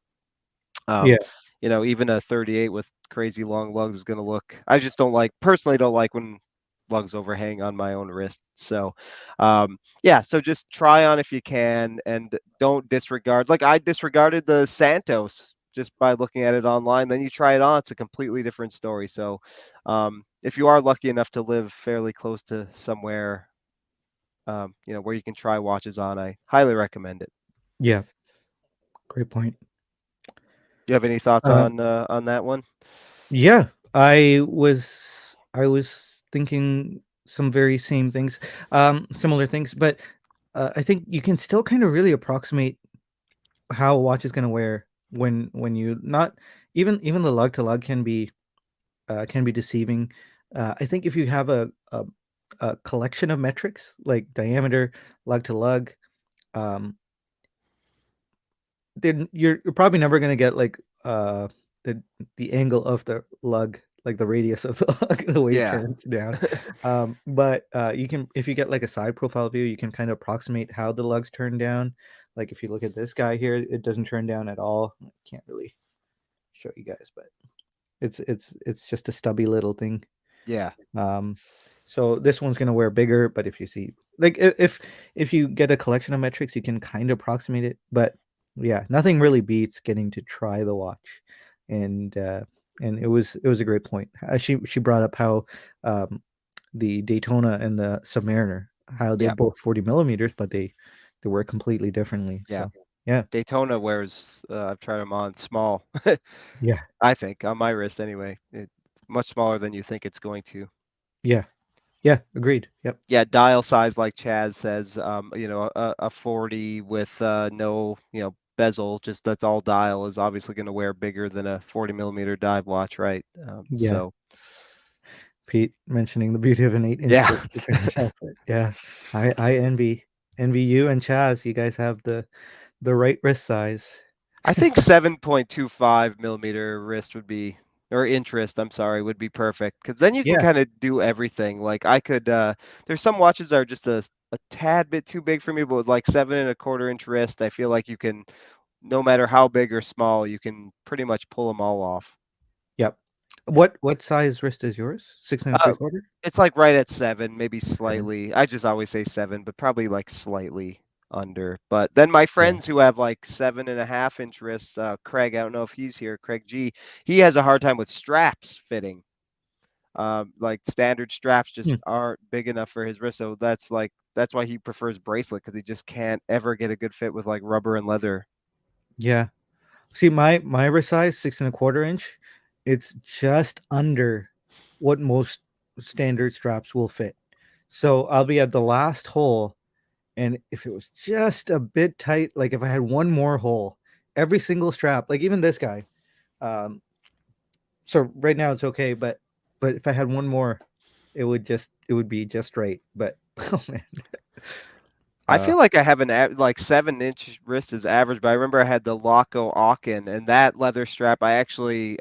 yeah, um, even a 38 with crazy long lugs is going to look. I just don't like personally don't like when lugs overhang on my own wrist. So, yeah. So just try on if you can, and don't disregard. Like I disregarded the Santos just by looking at it online. Then you try it on; it's a completely different story. So, if you are lucky enough to live fairly close to somewhere, where you can try watches on, I highly recommend it. yeah. Great point. Do you have any thoughts Uh, on that one? yeah, I was thinking some very same things, similar things, but I think you can still kind of really approximate how a watch is gonna wear when you not even the lug to lug can be deceiving. I think if you have a collection of metrics like diameter, lug to lug, um, then you're probably never gonna get like the the angle of the lug, like the radius of the lug, the way it Yeah. turns down. But you can if you get like a side profile view, you can kind of approximate how the lugs turn down. Like if you look at this guy here, it doesn't turn down at all. I can't really show you guys, but it's just a stubby little thing. Yeah. Um, so this one's gonna wear bigger, but if you see like if you get a collection of metrics, you can kind of approximate it. But yeah, nothing really beats getting to try the watch, and it was a great point. She brought up how um, the Daytona and the Submariner, how they're Yeah. both 40 millimeters, but they work completely differently. Yeah. So yeah, Daytona wears, I've tried them on small, yeah, I think, on my wrist anyway. Much smaller than you think it's going to. yeah, yeah. Agreed. Yep. Yeah, dial size, like Chaz says, a 40 with no, bezel, just that's all dial is obviously going to wear bigger than a 40 millimeter dive watch, right? Yeah. So, Pete mentioning the beauty of an 8-inch yeah. wrist to finish off it. Yeah, I envy you and Chaz. You guys have the right wrist size. I think 7.25 millimeter wrist would be or interest, I'm sorry, would be perfect because then you can Yeah. kind of do everything. Like I could, there's some watches that are just a tad bit too big for me, but with like 7 1/4 inch wrist, I feel like you can, no matter how big or small, you can pretty much pull them all off. Yep. Yeah. What size wrist is yours? Six and three Uh, quarter? it's like right at 7, maybe 7. slightly. I just always say 7, but probably like slightly under. But then my Yeah. friends who have like 7 1/2 inch wrists, Craig, I don't know if he's here, Craig G, he has a hard time with straps fitting. Like standard straps just Hmm. aren't big enough for his wrist. So that's why he prefers bracelet because he just can't ever get a good fit with like rubber and leather. Yeah. See, my wrist size, 6 and a quarter inch, it's just under what most standard straps will fit. So I'll be at the last hole, and if it was just a bit tight, like if I had one more hole, every single strap, like even this guy, um, so right now it's okay, but if I had one more, it would be just right. But oh man, I uh, feel like I have like 7 inch wrist is average, but I remember I had the Laco Aachen and that leather strap. I actually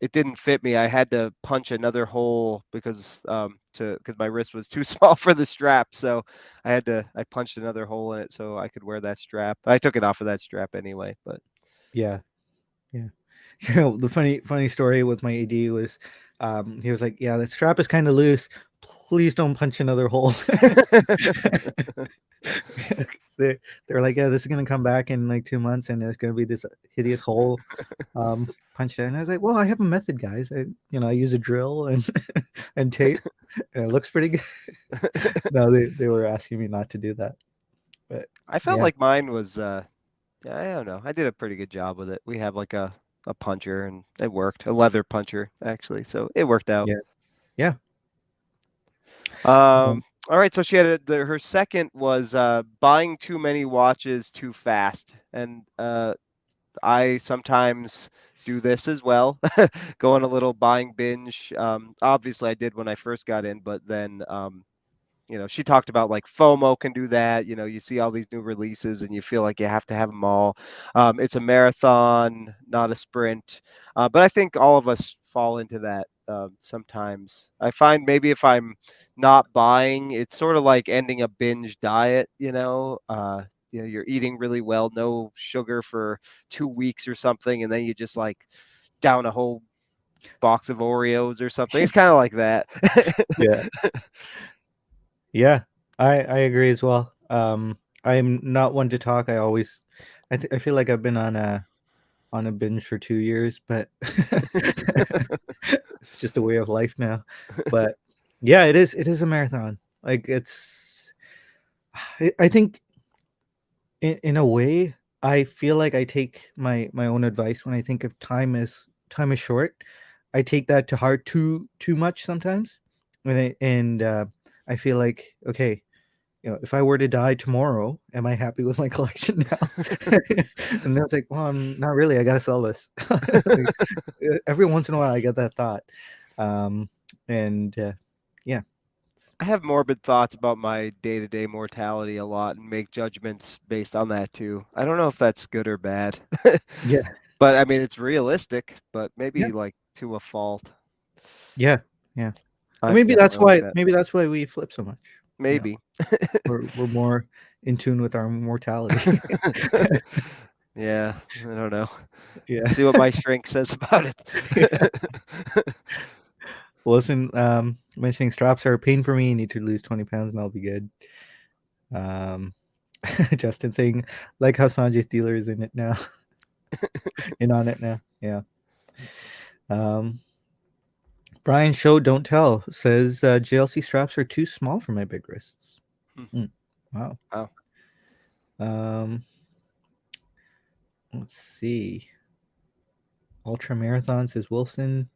it didn't fit me. I had to punch another hole because my wrist was too small for the strap. So I punched another hole in it so I could wear that strap. I took it off of that strap anyway, but yeah, yeah. The funny story with my AD was, he was like, "Yeah, that strap is kind of loose. Please don't punch another hole." they they were like, "Yeah, this is gonna come back in like 2 months, and there's gonna be this hideous hole punched in." And I was like, "Well, I have a method, guys. I use a drill and and tape, and it looks pretty good." No, they were asking me not to do that, but I felt yeah, like mine was yeah, I don't know. I did a pretty good job with it. We have like a puncher and it worked. A leather puncher actually. So it worked out. yeah, yeah. Um, all right, so she had her second was buying too many watches too fast, and I sometimes do this as well, go on a little buying binge. Obviously, I did when I first got in, but then she talked about like FOMO can do that. You see all these new releases and you feel like you have to have them all. It's a marathon, not a sprint. But I think all of us fall into that sometimes. I find maybe if I'm not buying, it's sort of like ending a binge diet, you're eating really well, no sugar for 2 weeks or something, and then you just like down a whole box of Oreos or something. It's kind of like that. Yeah. Yeah, I agree as well. I'm not one to talk. I feel like I've been on a binge for 2 years, but it's just a way of life now. But yeah, it is a marathon. Like I think in a way, I feel like I take my own advice when I think of time is short. I take that to heart too much sometimes, and I feel like, okay, if I were to die tomorrow, am I happy with my collection now? And then it's like, well, I'm not really. I gotta sell this. Like, every once in a while, I get that thought, um, and yeah, I have morbid thoughts about my day-to-day mortality a lot and make judgments based on that too. I don't know if that's good or bad. yeah, But I mean, it's realistic, but yeah, maybe like to a fault. yeah, yeah. And I'm definitely like that. maybe that's why we flip so much. You know, Maybe. we're more in tune with our mortality. Yeah, I don't know. Yeah. See what my shrink says about Yeah. it. Well, listen, mentioning straps are a pain for me. You need to lose 20 pounds and I'll be good. Um, Justin saying, like how Sanjay's dealer is in it now, in on it now. Yeah. Um, Brian Show Don't Tell says JLC straps are too small for my big wrists. Hmm, Mm, wow. wow. Um, let's see. Ultra Marathon says Wilson.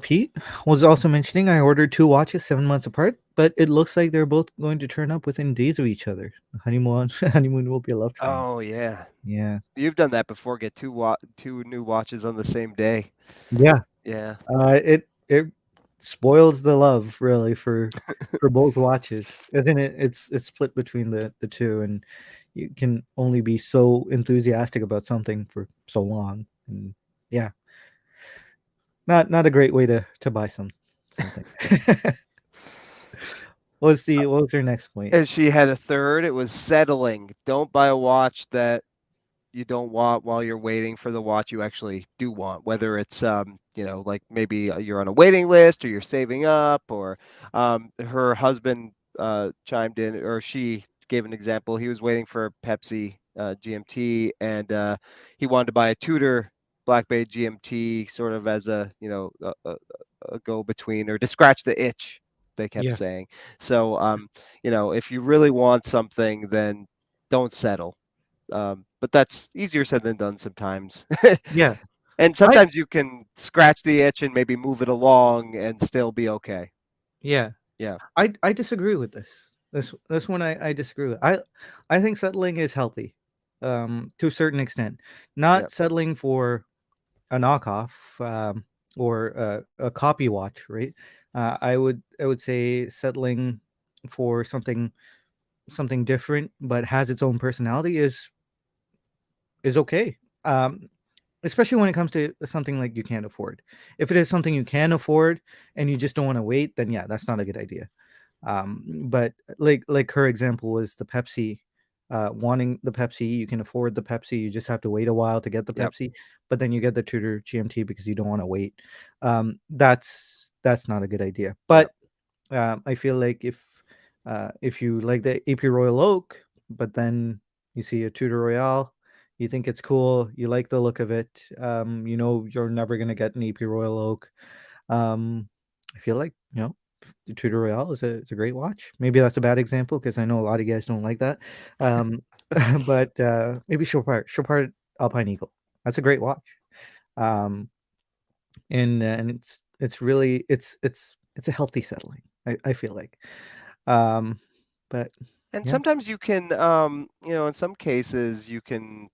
Pete was also mentioning I ordered two watches 7 months apart, but it looks like they're both going to turn up within days of each other. The honeymoon honeymoon will be a love triangle. Oh yeah. Yeah. You've done that before, get two new watches on the same day. Yeah. Yeah. It spoils the love really for both watches. As in it's split between the two, and you can only be so enthusiastic about something for so long. And yeah. not a great way to buy something. What was your next point? And she had a third. It was settling. Don't buy a watch that you don't want while you're waiting for the watch you actually do want, whether it's like maybe you're on a waiting list or you're saving up, or her husband chimed in, or she gave an example. He was waiting for Pepsi GMT, and he wanted to buy a Tudor Black Bay GMT sort of as a a go between, or to scratch the itch, they kept Yeah, saying. So if you really want something, then don't settle. But that's easier said than done sometimes. yeah. And I sometimes you can scratch the itch and maybe move it along and still be okay. yeah. Yeah. I disagree with this. This one I disagree with. I think settling is healthy, to a certain extent. Yeah. Not settling for a knockoff, or a copy watch, right? I would say settling for something different but has its own personality is okay. Especially when it comes to something like you can't afford. If it is something you can afford and you just don't want to wait, then yeah, that's not a good idea. But like her example was the Pepsi, wanting the Pepsi, you can afford the Pepsi, you just have to wait a while to get the Yep. Pepsi, but then you get the Tudor GMT because you don't want to wait. That's not a good idea. Yep. But I feel like if you like the AP Royal Oak, but then you see a Tudor Royale, you think it's cool, you like the look of it, you know you're never gonna get an AP Royal Oak. I feel like the Tudor Royale is a great watch. Maybe that's a bad example because I know a lot of guys don't like that. Um, but maybe Chopard Alpine Eagle. That's a great watch. Um, and it's really it's a healthy settling. I feel like. Um, but And yeah, sometimes you can, in some cases, you can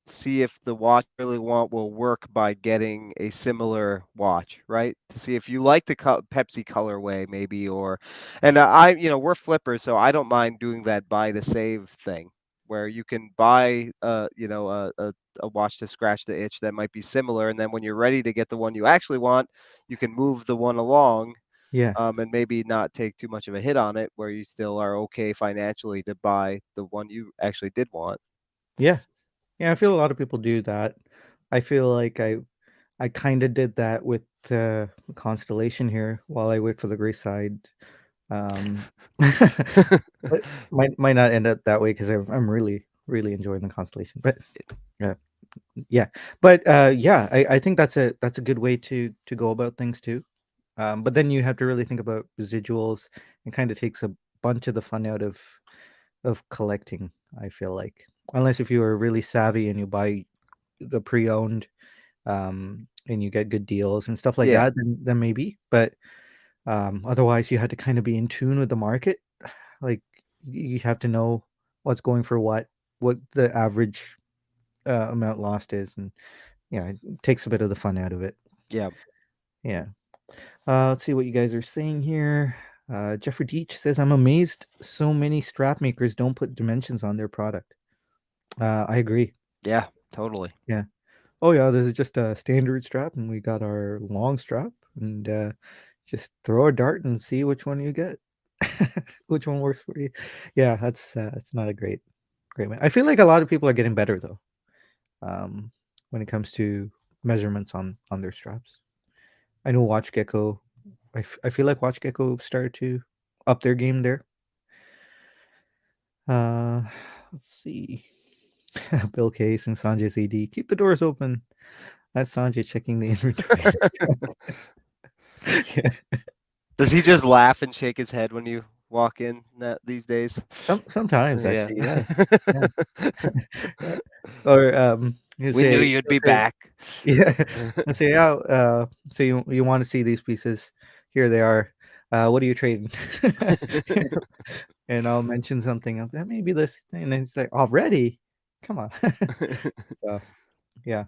see if the watch you really want will work by getting a similar watch, right? To see if you like the Pepsi colorway, maybe, or, and we're flippers, so I don't mind doing that buy to save thing, where you can buy, a watch to scratch the itch that might be similar, and then when you're ready to get the one you actually want, you can move the one along, yeah, and maybe not take too much of a hit on it, where you still are okay financially to buy the one you actually did want. yeah, yeah. I feel a lot of people do that. I feel like I kind of did that with Constellation here while I wait for the gray side. Um, but might not end up that way because I'm really enjoying the Constellation. But yeah, yeah. But yeah, I think that's a good way to go about things too. But then you have to really think about residuals and kind of takes a bunch of the fun out of collecting. I feel like unless if you are really savvy and you buy the pre-owned, and you get good deals and stuff like Yeah. that, then maybe. But otherwise, you had to kind of be in tune with the market. Like you have to know what's going for what the average amount lost is, and yeah, it takes a bit of the fun out of it. Yeah. Yeah. Let's see what you guys are saying here. Jeffrey Deach says, "I'm amazed so many strap makers don't put dimensions on their product." I agree. Yeah, totally. Yeah. Oh yeah, this is just a standard strap, and we got our long strap, and just throw a dart and see which one you get, which one works for you. Yeah, that's not a great way. I feel like a lot of people are getting better though, um, when it comes to measurements on their straps. I know WatchGecko. I feel like WatchGecko started to up their game there. Uh, let's see. Bill Case and Sanjay's AD. Keep the doors open. That's Sanjay checking the inventory. Yeah. Does he just laugh and shake his head when you walk in these days? Sometimes Yeah. actually, yeah. Yeah. Yeah. Or, you We knew say you'd he'll be say back. yeah, and say, "Yeah, so you wanna see these pieces? Here they are. What are you trading?" And I'll mention something of that, "Maybe this," and then it's like, "Already? Come on." So, yeah,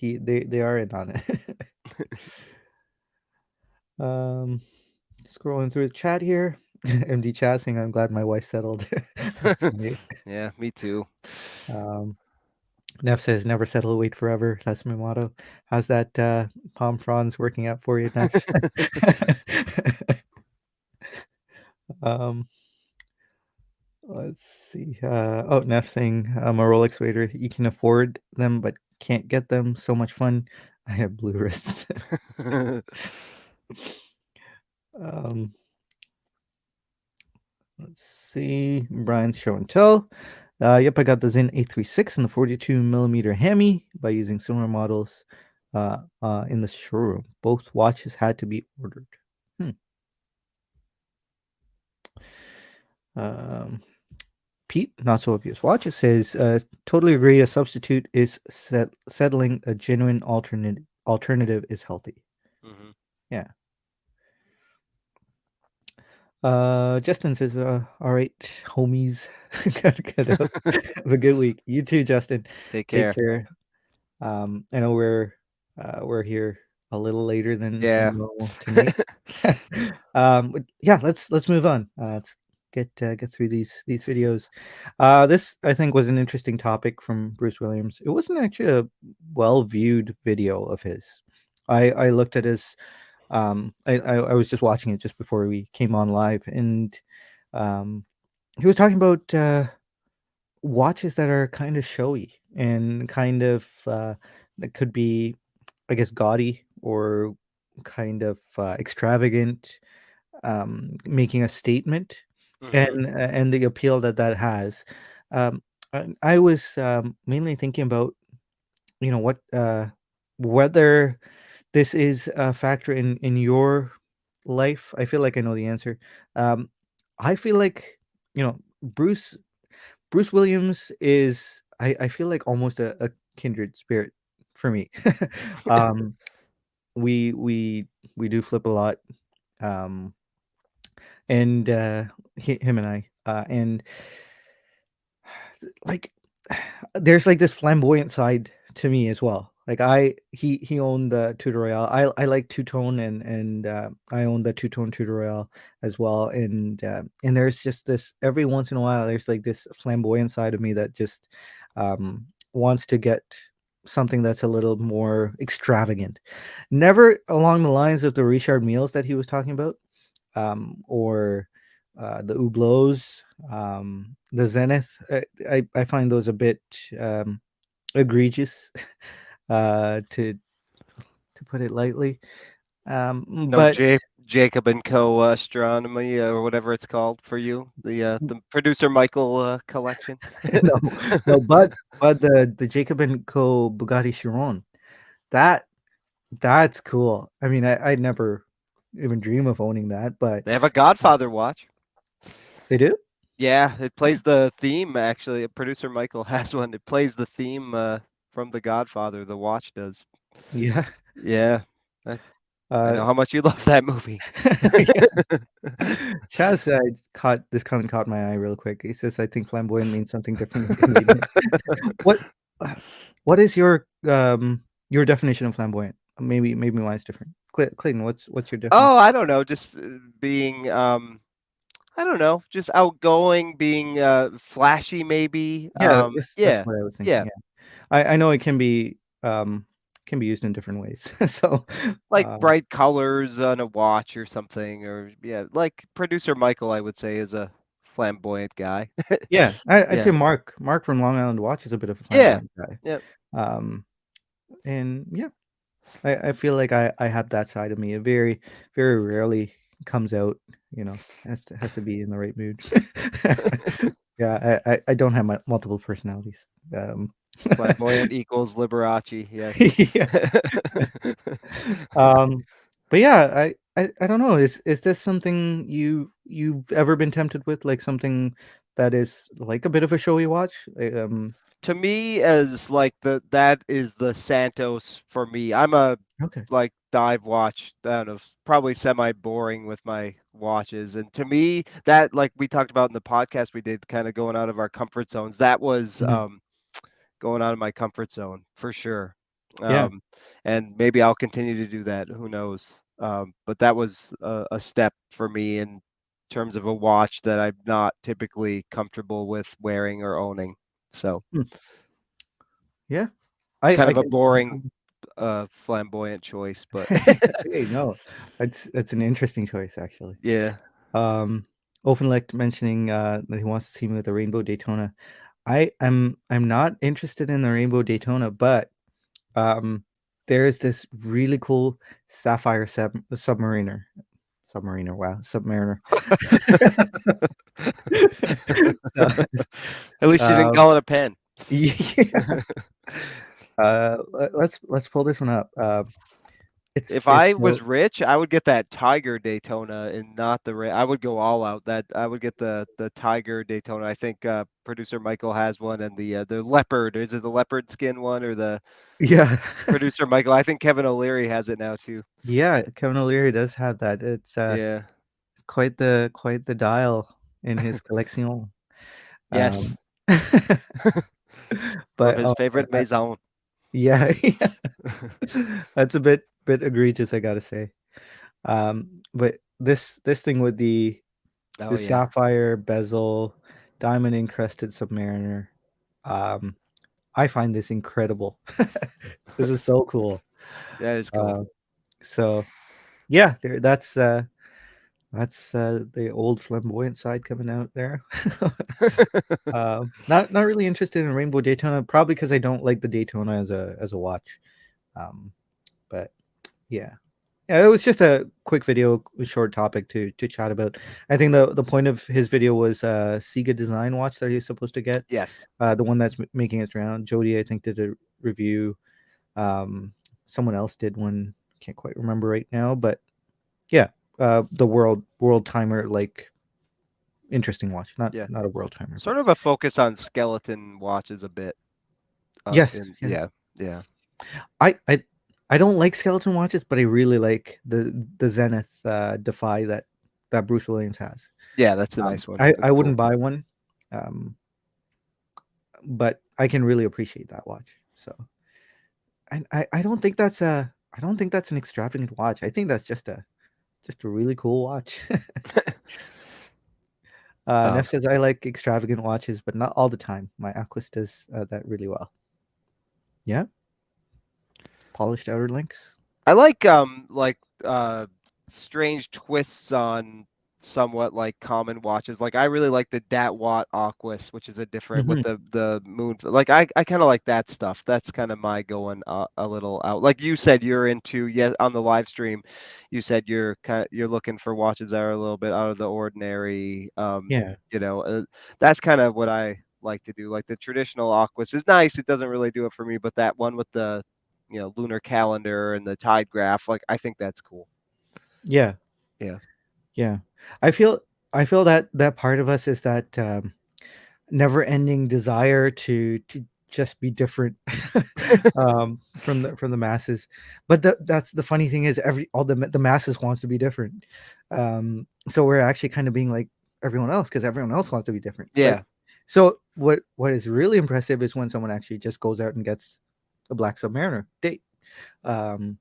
they are in on it. Um, Scrolling through the chat here. MD chat saying, "I'm glad my wife settled." That's funny. Yeah, me too. Um Neff says, "Never settle, wait forever." That's my motto. How's that palm fronds working out for you, Neff? um, let's see. Oh, Neff saying, "I'm a Rolex waiter. You can afford them, but can't get them. So much fun. I have blue wrists." um, let's see. Brian's show and tell. Yep, I got the Zin 836 and the 42 millimeter Hammy by using similar models in the showroom. Both watches had to be ordered. Hmm. Um, Pete, not so obvious watch. It says, totally agree. A substitute is settling. A genuine alternative is healthy. Hmm. Yeah. Justin says, all right, homies, gotta get out. Have a good week. You too, Justin. Take Take care. care. I know we're here a little later than Yeah. normal tonight. But yeah, let's move on. Let's get through these videos. This I think was an interesting topic from Bruce Williams. It wasn't actually a well viewed video of his. I looked at his I was just watching it just before we came on live, and um he was talking about watches that are kind of showy and kind of that could be, I guess, gaudy or kind of extravagant, making a statement, Hmm. and the appeal that that has. I was mainly thinking about, what whether this is a factor in your life. I feel like I know the answer. Um, I feel like, Bruce Williams is, I feel like almost a kindred spirit for me. um, we we we do flip a lot, um, and him and I, and like there's like this flamboyant side to me as well. Like he owned the Tudor Royale. I like two tone, and I own the two tone Tudor Royale as well. And there's just this, every once in a while there's like this flamboyant side of me that just wants to get something that's a little more extravagant. Never along the lines of the Richard Meals that he was talking about, or the Hublots, the Zenith. I find those a bit um, egregious, to put it lightly. No, But Jacob and Co. Astronomy, or whatever it's called for you, the producer Michael collection. no, no, but the Jacob and Co. Bugatti Chiron, that that's cool. I mean, I'd never even dream of owning that, but They have a uh, Godfather watch. they do. Yeah, it Oh, plays the theme actually. Producer Michael has one. It plays the theme from The Godfather. The watch does. yeah. Yeah, I Uh, know how much you love that movie. Chaz caught this comment caught my eye real quick. He says, "I think flamboyant means something different than convenient." What uh, what is your definition of flamboyant? Maybe mine's different. Clayton, what's your Oh, definition? I don't know, just being I don't know, just outgoing, being flashy maybe. Yeah, that's Yeah. what I was thinking. Yeah. Yeah, I know it can be used in different ways. So, Like um, bright colors on a watch or something, or yeah, like producer Michael, I would say, is a flamboyant guy. yeah, I'd say Yeah. Mark from Long Island Watch is a bit of a Yeah. flamboyant guy. Yep. Um, and yeah, I feel like I have that side of me. It very rarely comes out, has to be in the right mood. Yeah, I don't have multiple personalities. Flamboyant equals Liberace, yes. Yeah. Um, but yeah, I don't know. Is this something you've ever been tempted with, like something that is like a bit of a showy watch? To me, as like that is the Santos for me. I'm a Okay. like dive watch, I don't know, probably semi boring with my watches. And to me, that, like we talked about in the podcast we did, kind of going out of our comfort zones, that was Mhm. going out of my comfort zone for sure. Yeah. And maybe I'll continue to do that. Who knows? But that was a step for me in terms of a watch that I'm not typically comfortable with wearing or owning. So Hmm. Yeah. Kind I of a can boring, flamboyant choice, but hey, no, that's an interesting choice actually. yeah. Um, Ofenlicht mentioning that he wants to see me with a rainbow Daytona. I'm not interested in the rainbow Daytona, but um, there is this really cool sapphire submariner. Submariner, wow, submariner. So, At least you didn't um, call it a pen. yeah. Let's pull this one up. If I It's was rich, I would get that Tiger Daytona and not the I would go all out. That I would get the Tiger Daytona. I think producer Michael has one, and the leopard. Is it the leopard skin one or the yeah. producer Michael? I think Kevin O'Leary has it now too. Yeah, Kevin O'Leary does have that. Yeah. It's quite the dial in his collection. Um, Yes. From but his oh, favorite maison. yeah, yeah, that's a bit egregious, I gotta say. But this thing with Oh the yeah, sapphire bezel, diamond encrusted Submariner, um, I find this incredible. This is so cool. that is cool. Uh, so yeah, that's the old flamboyant side coming out there. Not really interested in Rainbow Daytona, probably because I don't like the Daytona as a watch. Um, but yeah, yeah, it was just a quick video, a short topic to chat about. I think the point of his video was Sega design watch that he's supposed to get, Yes. the one that's making its round. Jody, I think, did a review. Um, Someone else did one. Can't quite remember right now, but yeah, the world timer, like interesting watch, Yeah. not a world timer, but Sort of a focus on skeleton watches a bit. yes, In yeah. yeah, yeah, I I I don't like skeleton watches, but I really like the Zenith Defy that Bruce Williams has. yeah. That's a nice one. I That's wouldn't cool. buy one, um, but I can really appreciate that watch. So, and I don't think that's a I don't think that's an extravagant watch. I think that's just a really cool watch. Um, Neff says I like extravagant watches, but not all the time. My Aquis does that really well. Yeah, polished outer links. I like strange twists on somewhat like common watches. Like I really like the Dat Aquas, which is a different with Hmm. the moon. Like I kind of like that stuff. That's kind of my going a little out. Like you said, you're into on the live stream. You said you're looking for watches that are a little bit out of the ordinary. Yeah, You know, that's kind of what I like to do. Like the traditional Aquas is nice. It doesn't really do it for me, but that one with the lunar calendar and the tide graph, like I think that's cool. yeah, Yeah. yeah. I feel I feel that that part of us is that never-ending desire to just be different from the masses. But that's the funny thing is all the masses wants to be different. So we're actually kind of being like everyone else because everyone else wants to be different. But Yeah. so what is really impressive is when someone actually just goes out and gets a black Submariner date. Um,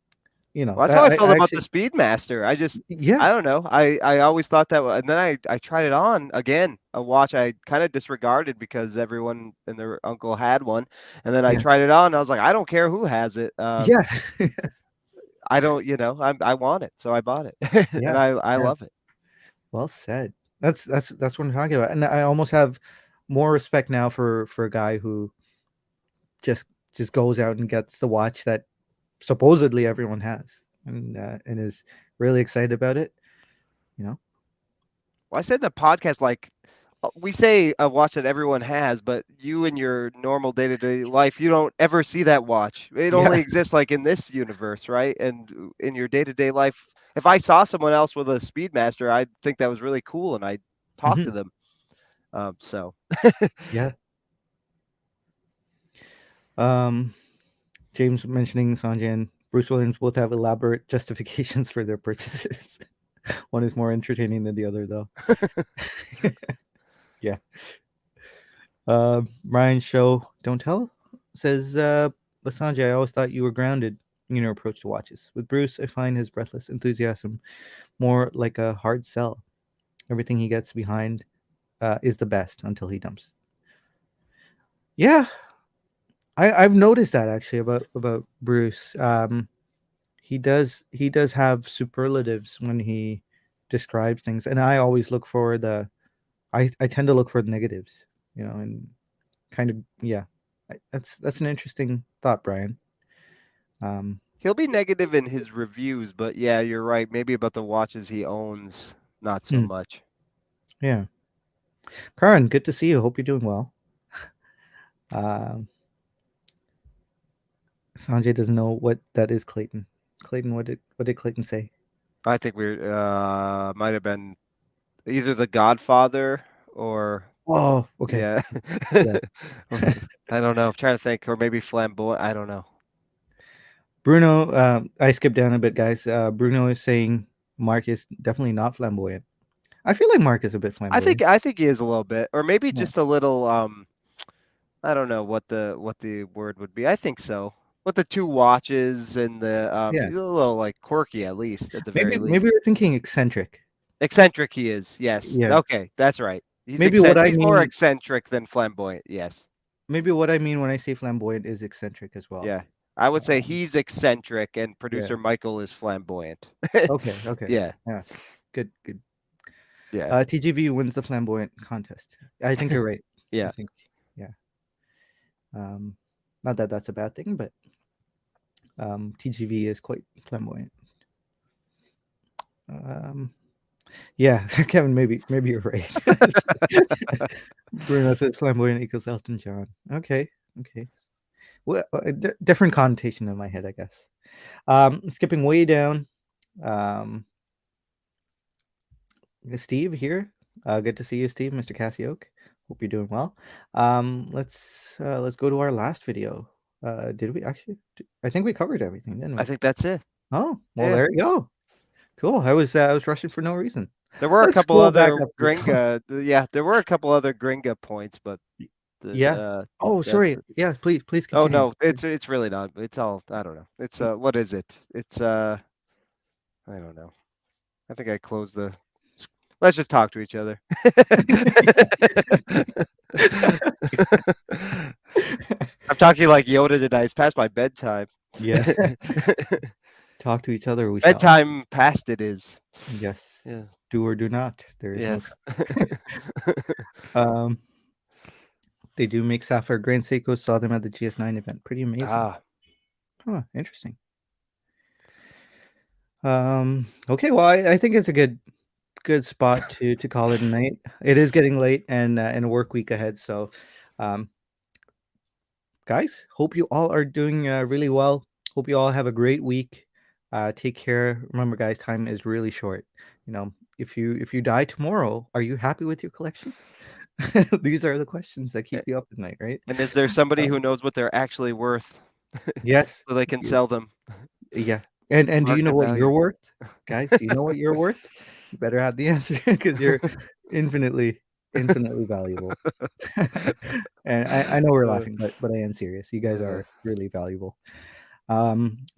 Well, that's how that I felt I about the actually Speedmaster. yeah, I don't know. I always thought that, and then I tried it on again, a watch I kind of disregarded because everyone and their uncle had one, and then I yeah, tried it on. And I was like, I don't care who has it. yeah, I don't, I want it, so I bought it, and yeah, I yeah. love it. Well said. That's what I'm talking about. And I almost have more respect now for a guy who just just goes out and gets the watch that supposedly everyone has and is really excited about it, you know? Well, I said in a podcast, like we say a watch that everyone has, but you in your normal day-to-day life, you don't ever see that watch. It Yeah. only exists like in this universe, right? And in your day-to-day life, if I saw someone else with a Speedmaster, I'd think that was really cool, and I'd talk to Mhm. them. So Yeah. Um, James mentioning Sanjay and Bruce Williams both have elaborate justifications for their purchases. One is more entertaining than the other, though. Yeah. Ryan Show, don't tell, says, but Sanjay, I always thought you were grounded in your approach to watches. With Bruce, I find his breathless enthusiasm more like a hard sell. Everything he gets behind is the best until he dumps. Yeah, I've noticed that actually about Bruce. He does have superlatives when he describes things, and I always look for the I tend to look for the negatives, and kind of yeah. That's an interesting thought, Brian. Um, He'll be negative in his reviews, but yeah, you're right. Maybe about the watches he owns, not so hmm, much. yeah, Karan, good to see you. Hope you're doing well. Um, Sanjay doesn't know what that is, Clayton. Clayton, what did Clayton say? I think we're might have been either The Godfather or Oh, okay, yeah. yeah. I don't know. I'm trying to think, or maybe Flamboyant. I don't know. Bruno, I skipped down a bit, guys. Bruno is saying Mark is definitely not flamboyant. I feel like Mark is a bit I think flamboyant. I think he is a little bit, or maybe Yeah, just a little. I don't know what the word would be. I think so. With the two watches and the yeah. he's a little like quirky at least, at the very Maybe least. we're thinking eccentric. Eccentric he is. Yes. Yeah. Okay, that's right. Maybe what I He's more mean eccentric than flamboyant. Yes. maybe what I mean when I say flamboyant is eccentric as well. Yeah. I would say Um, he's eccentric and yeah. producer Michael is flamboyant. Okay. Okay. Yeah. Yeah. Good. Good. Yeah. TGV wins the flamboyant contest. I think you're right. I Yeah. think. Yeah. Um, not that that's a bad thing, but TGV is quite flamboyant. Um, yeah, Kevin, maybe you're right. Bruno says flamboyant equals Elton John. Okay. Okay. Well, different connotation in my head, I guess. Skipping way down. Um, Steve here. Good to see you, Steve, Mr. Cassioke. Hope you're doing well. Let's go to our last video. Did we actually? I think we covered everything, didn't I we? think that's it. Oh, well, Yeah. there you go. Cool. I was rushing for no reason. There were a Let's couple scroll back other up here. Yeah, there were a couple other Gringa points, but Yeah. the Oh, that sorry. Yeah, please oh continue. no, it's really not. It's all I don't know. It's what is it? It's I don't know. I think I closed the let's just talk to each other. I'm talking like Yoda tonight. It's past my bedtime. Yeah. Talk to each other. We shall. Bedtime past it is. Yes. Yeah. Do or do not. There is no. Yes. Um, they do make Sapphire Grand Seiko. Saw them at the GS9 event. Pretty amazing. Ah, Huh. Interesting. Okay. Well, I think it's a good spot to call it a night. It is getting late and a work week ahead. So, um, guys, hope you all are doing really well. Hope you all have a great week. Take care. Remember, guys, time is really short. If you die tomorrow, are you happy with your collection? These are the questions that keep a- you up at night, right? and is there somebody Um, who knows what they're actually worth yes. so they can y- sell them? Yeah. And do you know Market what value. you're worth, guys? Do you know what you're worth? You better have the answer because you're infinitely, infinitely valuable. And I know we're Uh, laughing, but I am serious. You guys uh, are really valuable.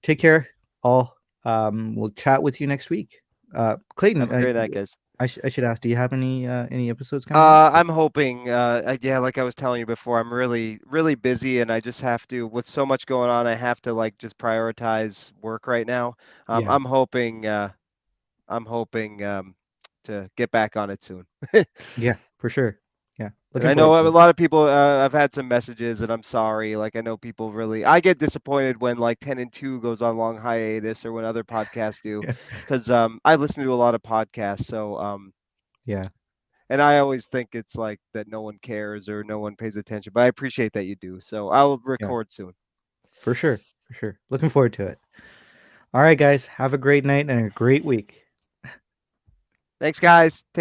Take care, all. We'll chat with you next week. have Clayton, a great night, guys. I should ask, do you have any episodes coming up? I'm hoping, yeah, like I was telling you before, I'm really, really busy, and I just have to, with so much going on, I have to like just prioritize work right now. Yeah, I'm hoping to get back on it soon. yeah, for sure. Yeah, And looking I forward know a to it. lot of people. I've had some messages, and I'm sorry. Like I know people really. I get disappointed when like 10 and 2 goes on long hiatus, or when other podcasts do, Yeah, because I listen to a lot of podcasts. So yeah, and I always think it's like that no one cares or no one pays attention, but I appreciate that you do. So I'll yeah, record soon. for sure, for sure. Looking forward to it. All right, guys, have a great night and a great week. Thanks, guys.